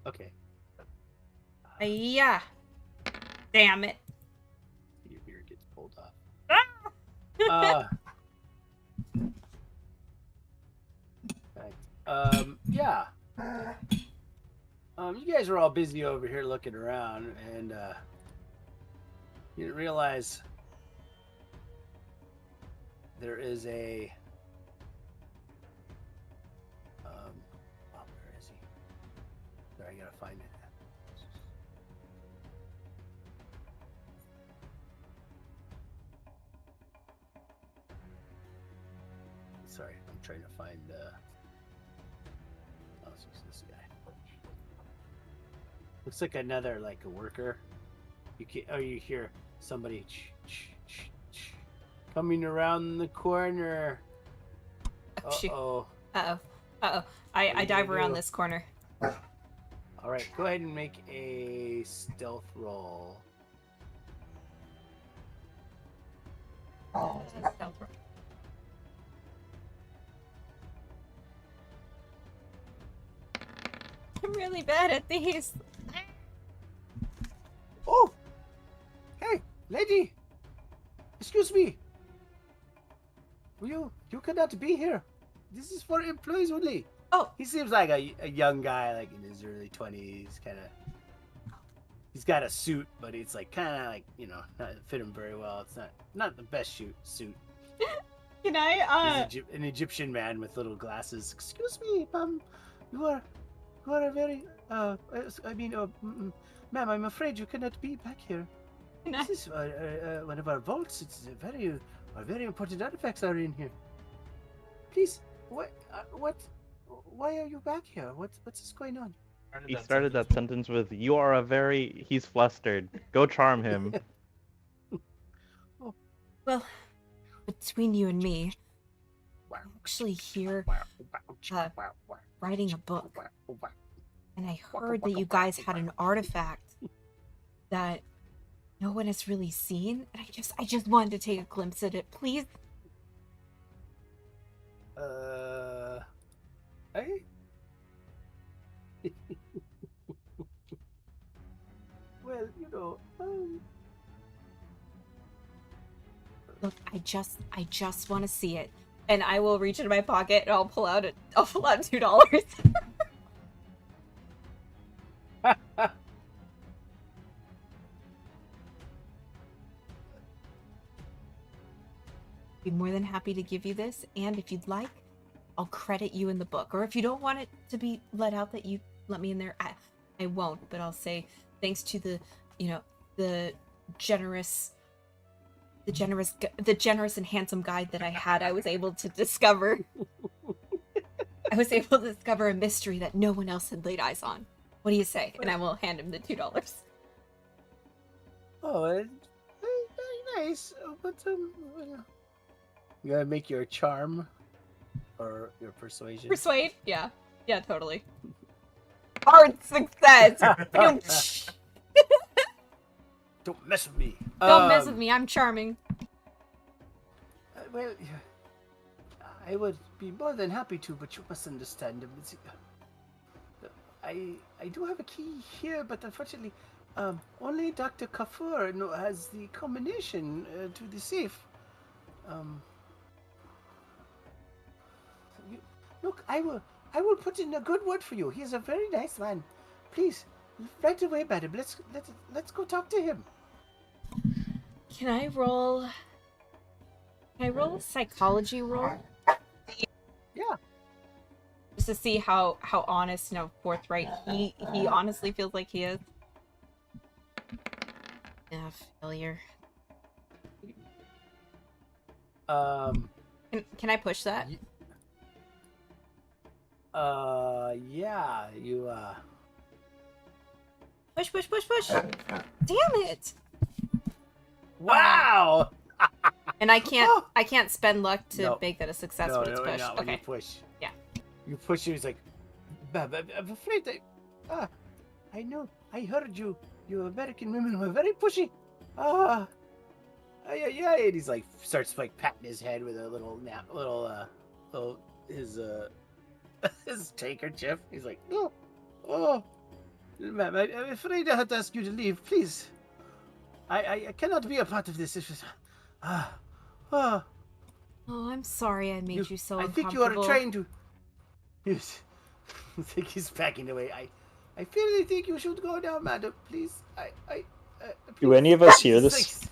Okay. Yeah. Damn it. Your beard gets pulled off. Yeah. You guys are all busy over here looking around, and you didn't realize there is a where is he? Sorry, I gotta find it. Sorry, I'm trying to find it's this guy. Looks like another, like a worker. You hear somebody coming around the corner. Uh-oh. I dive around this corner. All right, go ahead and make a stealth roll. I'm really bad at these. Oh! Hey, lady! Excuse me! You cannot be here. This is for employees only. Oh. He seems like a young guy, like in his early 20s, kind of. He's got a suit, but it's like kind of like, you know, not fit him very well. It's not the best suit. Can I, He's an Egyptian man with little glasses. Excuse me, you are a very, ma'am, I'm afraid you cannot be back here. This is one of our vaults. It's very important artifacts are in here. Please, why are you back here? What's going on? He started that sentence with, "You are a very..." He's flustered. Go charm him. Oh. Well, between you and me, I'm actually here writing a book. And I heard that you guys had an artifact that no one has really seen. And I just wanted to take a glimpse at it, please. Well, you know, Look, I just want to see it. And I will reach into my pocket and I'll pull out $2. Be more than happy to give you this, and if you'd like, I'll credit you in the book. Or if you don't want it to be let out that you let me in there, I won't, but I'll say thanks to the generous and handsome guide that I had, I was able to discover a mystery that no one else had laid eyes on. What do you say? And I will hand him the $2. Oh, very nice. But you gotta make your charm or your persuasion. Persuade? Yeah, totally. Hard success. Don't mess with me. Don't mess with me. I'm charming. Well, I would be more than happy to, but you must understand. I do have a key here, but unfortunately, only Dr. Kafur has the combination to the safe. Look, I will put in a good word for you. He's a very nice man. Please, right away, madam. Let's go talk to him. Can I roll a psychology roll? Yeah. Just to see how honest and forthright he honestly feels like he is. Yeah, failure. Can I push that? Yeah, you Push. Damn it! Wow! And I can't spend luck to make that a success when it's pushed. When you push. Yeah. You push it, he's like, I'm afraid I know, I heard you American women were very pushy. Yeah, and he's like, starts like patting his head with a little his handkerchief. He's like, oh, ma'am, I'm afraid I have to ask you to leave, please. I cannot be a part of this. Oh, I'm sorry I made you so uncomfortable. I think you are trying to... I think he's backing away. I really think you should go now, madam. Please. Please. Do any of us hear this?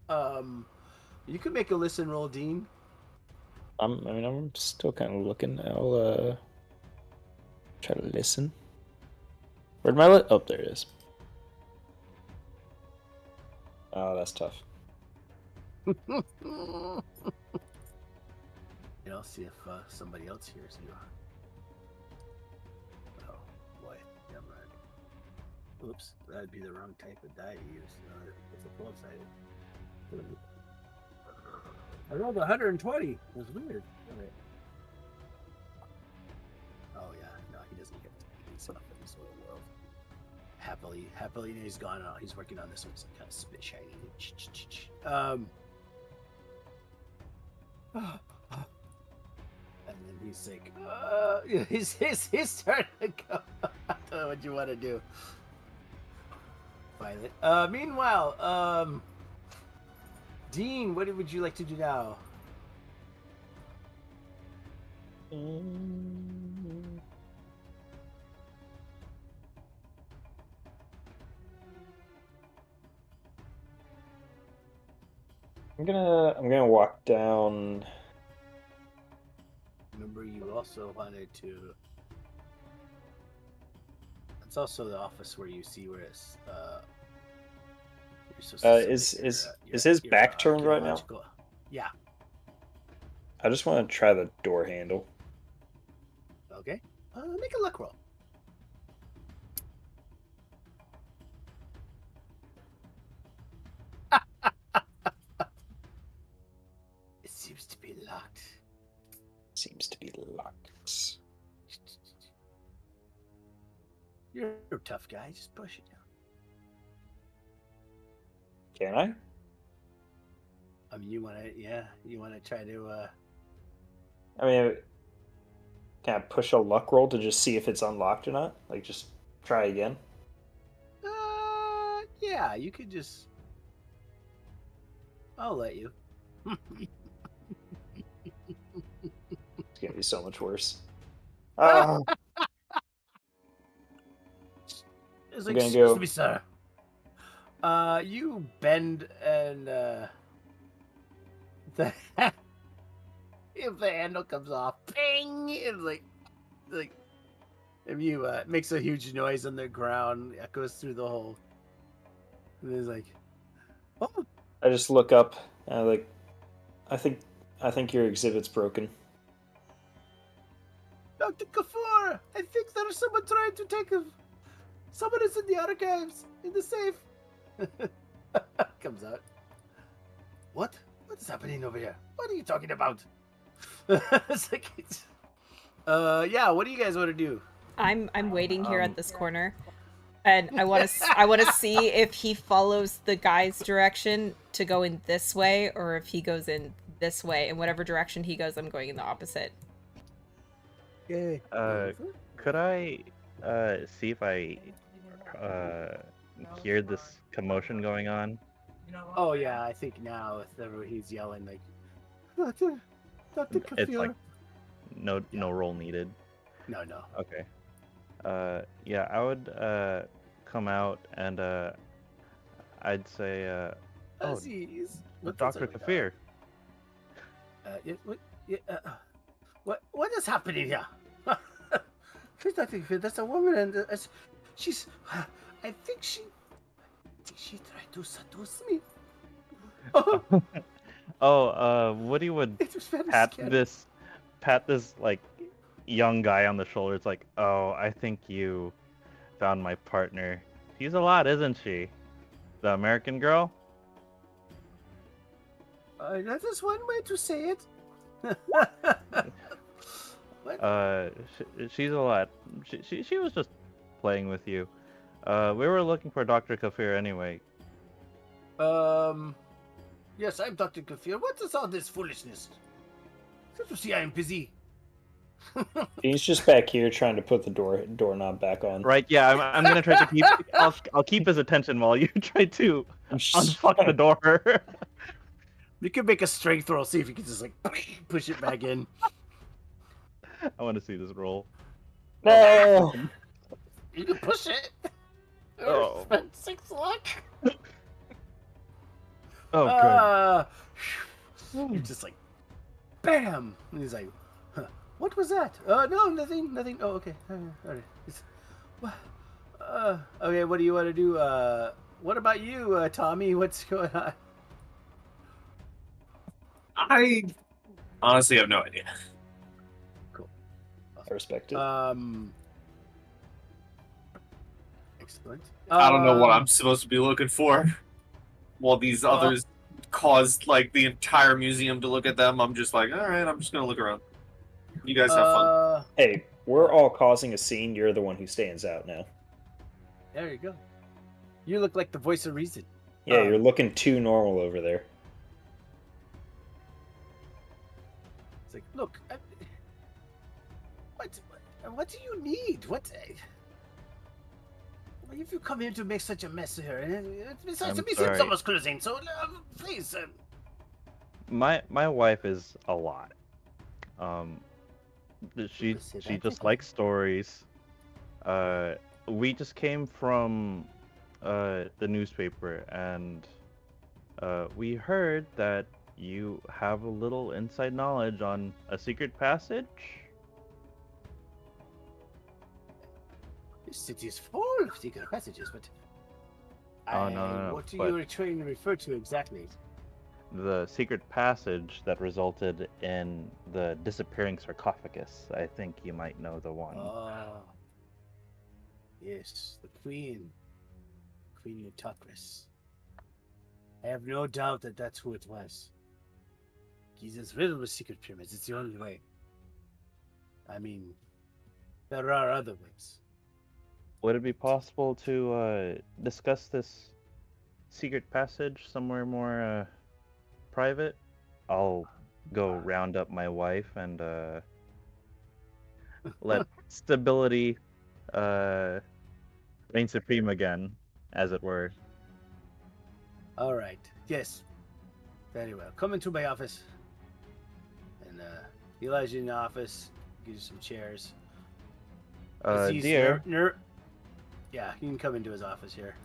You could make a listen roll, Dean. I'm still kind of looking. I'll try to listen. Where'd my oh, there it is. Oh, that's tough. I'll see if somebody else hears you. Oh boy, never mind. Oops, that'd be the wrong type of die to use. It's a 12-sided. I rolled 120. It was weird. Right. Oh yeah, no, he doesn't get stuff in this little world. Happily, he's gone. He's working on this one. It's kind of spit shiny. And then he's like, he's starting to go. I don't know what you want to do. Violet. Meanwhile, Dean, what would you like to do now? I'm gonna walk down. Remember, you also wanted to. It's also the office where you see where it's. Is his back turned right now? Yeah. I just want to try the door handle. Okay. Make a luck roll. It seems to be locked. Seems to be locked. You're a tough guy. Just push it down. Can I? I mean, you want to try to. I mean, can I push a luck roll to just see if it's unlocked or not? Like, just try again? Yeah, you could just. I'll let you. It's gonna be so much worse. Oh. It's like, excuse me, sir. You bend and if the handle comes off, ping! It's like if you makes a huge noise on the ground, echoes through the hole. And it's like, oh. I just look up and I think your exhibit's broken. Dr. Kafur, I think there's someone trying to take him. Someone is in the archives, in the safe. Comes out. What? What is happening over here? What are you talking about? It's like, yeah. What do you guys want to do? I'm waiting here at this corner, and I want to see if he follows the guy's direction to go in this way, or if he goes in this way. And whatever direction he goes, I'm going in the opposite. Okay. Could I see if I hear this commotion going on? Oh yeah, I think now if he's yelling like, Dr. Kafir. It's like no roll needed. No. Okay. Yeah, I would come out and I'd say, Aziz, Dr. Kafir. What is happening here? Please, Dr. Kafir, that's a woman, and she's. I think she tried to seduce me. Woody would pat this like young guy on the shoulder. It's like, oh, I think you found my partner. She's a lot, isn't she? The American girl? That is one way to say it. She's a lot. She was just playing with you. We were looking for Dr. Kafir anyway. Yes, I'm Dr. Kafir. What is all this foolishness? Can't you see I am busy? He's just back here trying to put the doorknob back on. Right, yeah, I'm gonna try to keep... I'll keep his attention while you try to unfuck the door. You can make a strength roll, see if you can just, like, push it back in. I want to see this roll. No! You can push it. Oh. Spend 6 luck. Oh, good. You're just like, bam! And he's like, huh, what was that? No, nothing. Oh, okay. All right. Okay, what do you want to do? What about you, Tommy? What's going on? I honestly have no idea. Cool. I respect it. Excellent. I don't know what I'm supposed to be looking for. While these others caused like the entire museum to look at them, I'm just like, all right, I'm just gonna look around. You guys have fun. Hey, we're all causing a scene. You're the one who stands out now. There you go. You look like the voice of reason. Yeah, you're looking too normal over there. It's like, look, what do you need? What? Why have you come here to make such a mess here? Besides, I'm the museum's sorry. almost closing, so please. My wife is a lot. She just likes stories. We just came from the newspaper, and we heard that you have a little inside knowledge on a secret passage. This city is full of secret passages, but No. what are you trying to refer to exactly? The secret passage that resulted in the disappearing sarcophagus. I think you might know the one. Yes, the Queen Nyarlathotep. I have no doubt that that's who it was. Giza's riddled with secret pyramids. It's the only way. I mean, there are other ways. Would it be possible to discuss this secret passage somewhere more private? I'll go round up my wife and let stability reign supreme again, as it were. All right. Yes. Very well. Come into my office. And Elijah in the office. Gives you some chairs. Dear. Yeah, you can come into his office here.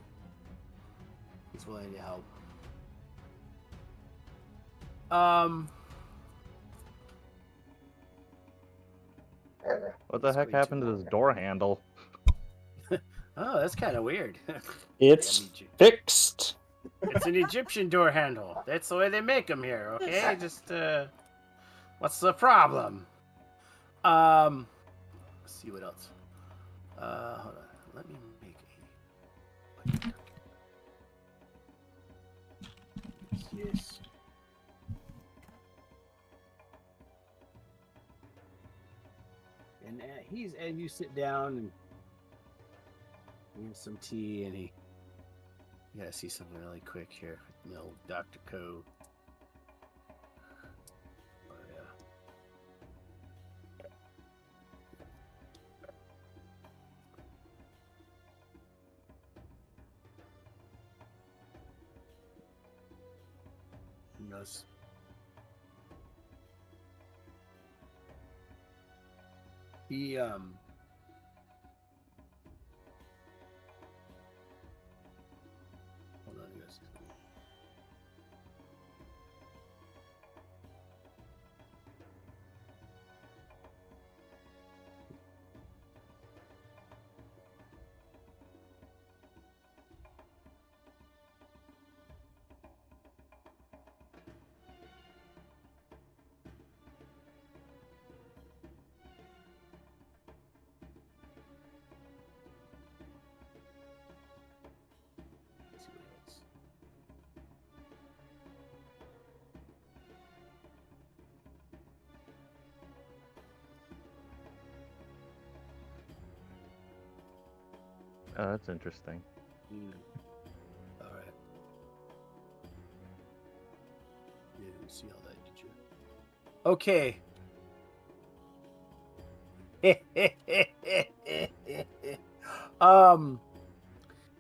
He's willing to help. What the heck happened to this door handle? Oh, that's kind of weird. It's fixed. It's an Egyptian door handle. That's the way they make them here, okay? Just, what's the problem? Let's see what else. Hold on. Let me make a... Yes. And you sit down and you have some tea, and you gotta see something really quick here. No, Dr. Co. Oh yeah. Who knows? He hold on, guys. Let's see what else. Oh, that's interesting. All right. You didn't see all that, did you? Okay.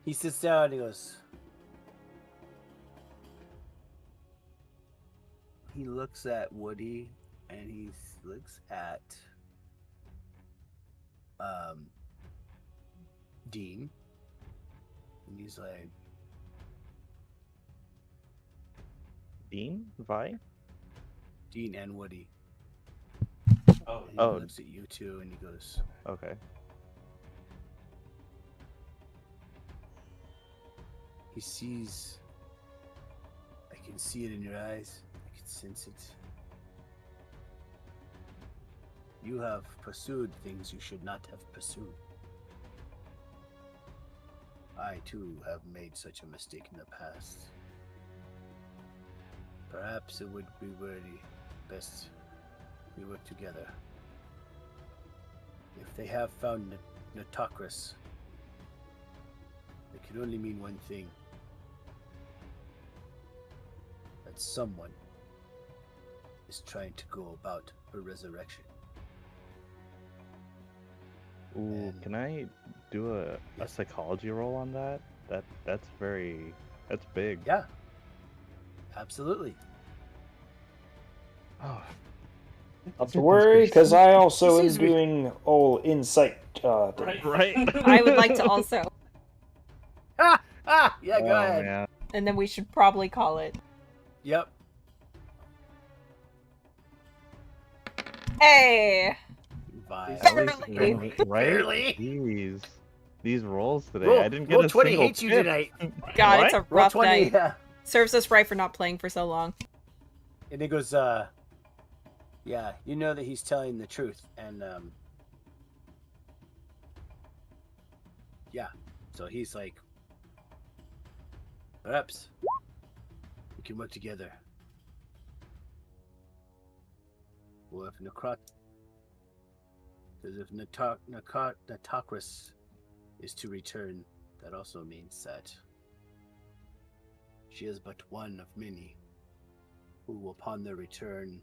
He sits down and he goes. He looks at Woody and he looks at Dean, and he's like, Dean? Vi? Dean and Woody. Oh, And he Oh. looks at you two and he goes, Okay. he sees, I can see it in your eyes, I can sense it. You have pursued things you should not have pursued. I too have made such a mistake in the past. Perhaps it would be really best we work together. If they have found Nyarlathotep, it can only mean one thing. That someone is trying to go about her resurrection. Ooh, can I do a psychology roll on that? That's big. Yeah. Absolutely. Oh. Not to worry, because I also am doing all insight. Right. I would like to also. Yeah, go ahead. Man. And then we should probably call it. Yep. Hey! Barely. Right? Barely. These rolls today. I didn't get roll a 20 single hates you tip. tonight. God, What? it's a Roll rough 20, night. yeah. Serves us right for not playing for so long. And it goes, yeah, you know that he's telling the truth. And, yeah. So he's like, perhaps we can work together. Well, if Nyarlathotep is to return, that also means that she is but one of many who, upon their return,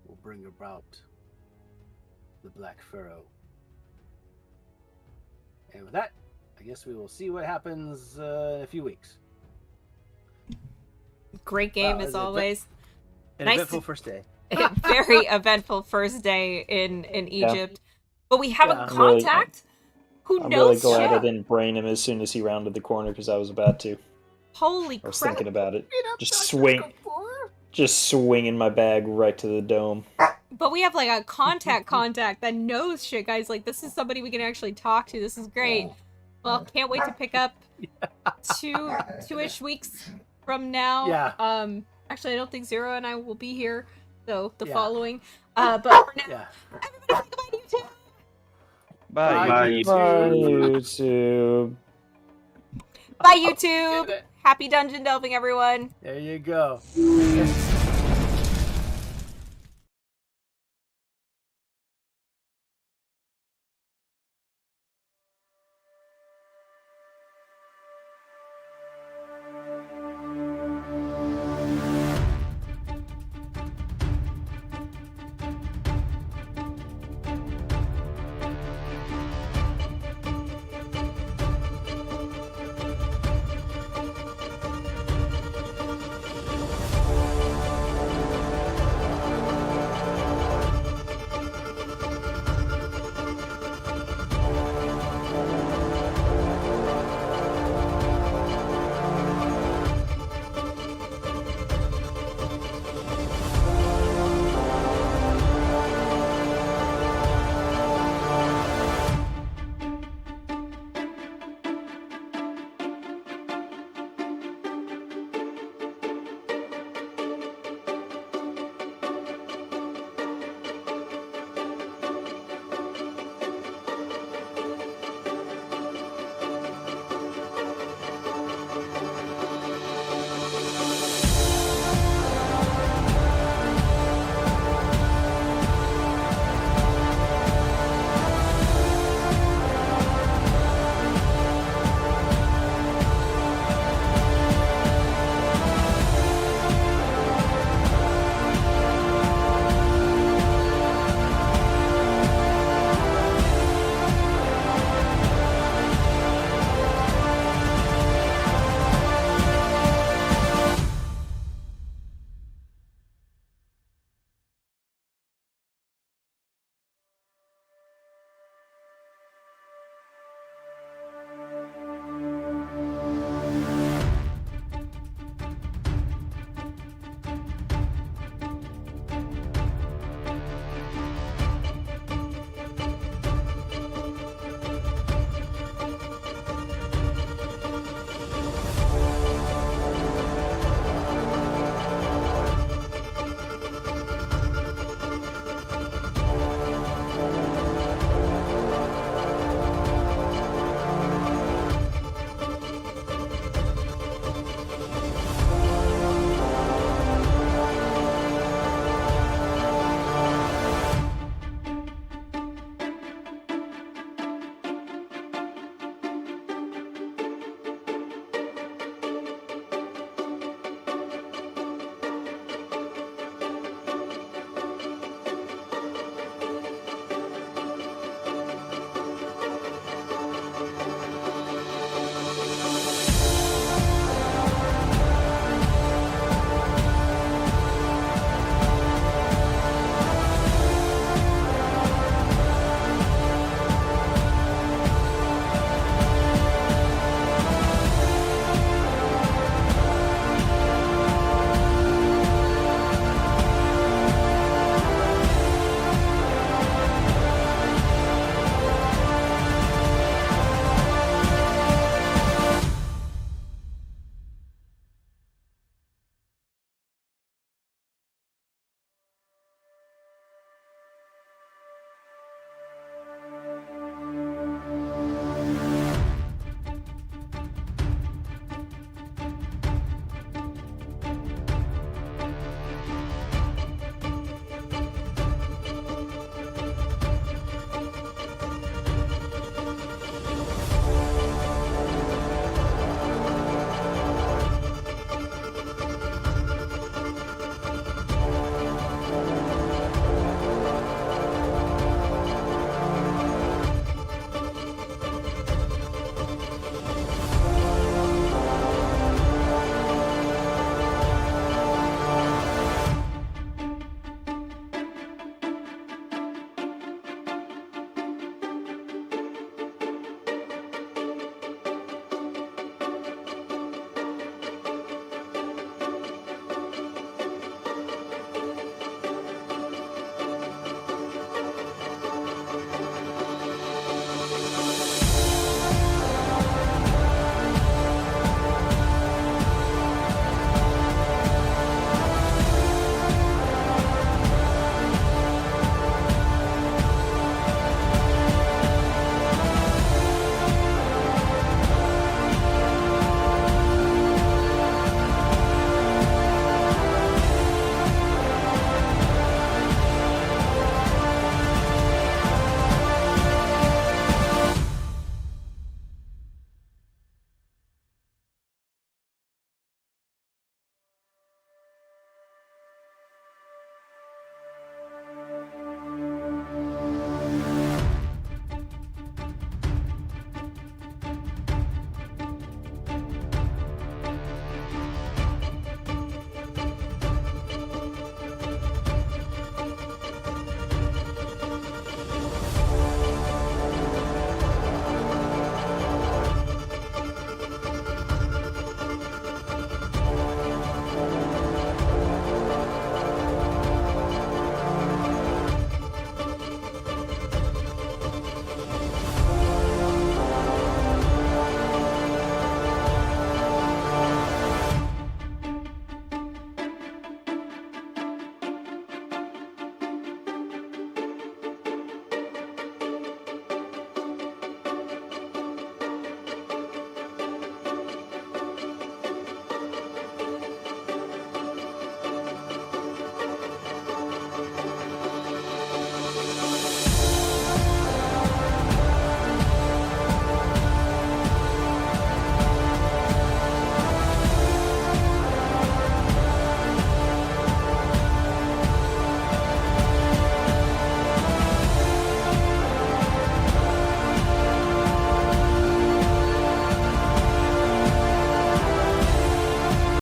will bring about the Black Pharaoh. And with that, I guess we will see what happens in a few weeks. Great game as always. An Nice eventful first day. Very eventful first day in Egypt. But we have a I'm contact who I'm knows really glad I shit. didn't brain him as soon as he rounded the corner, because I was about to. Holy I was crap. thinking about it. Just swinging my bag right to the dome. But we have like a contact that knows shit, guys. Like, this is somebody we can actually talk to. This is great. Well, can't wait to pick up two-ish weeks from now. Yeah. Actually, I don't think Zero and I will be here, so the following. But for now, everybody say goodbye to YouTube. Bye. Bye, YouTube. Bye, YouTube. Happy dungeon delving, everyone. There you go.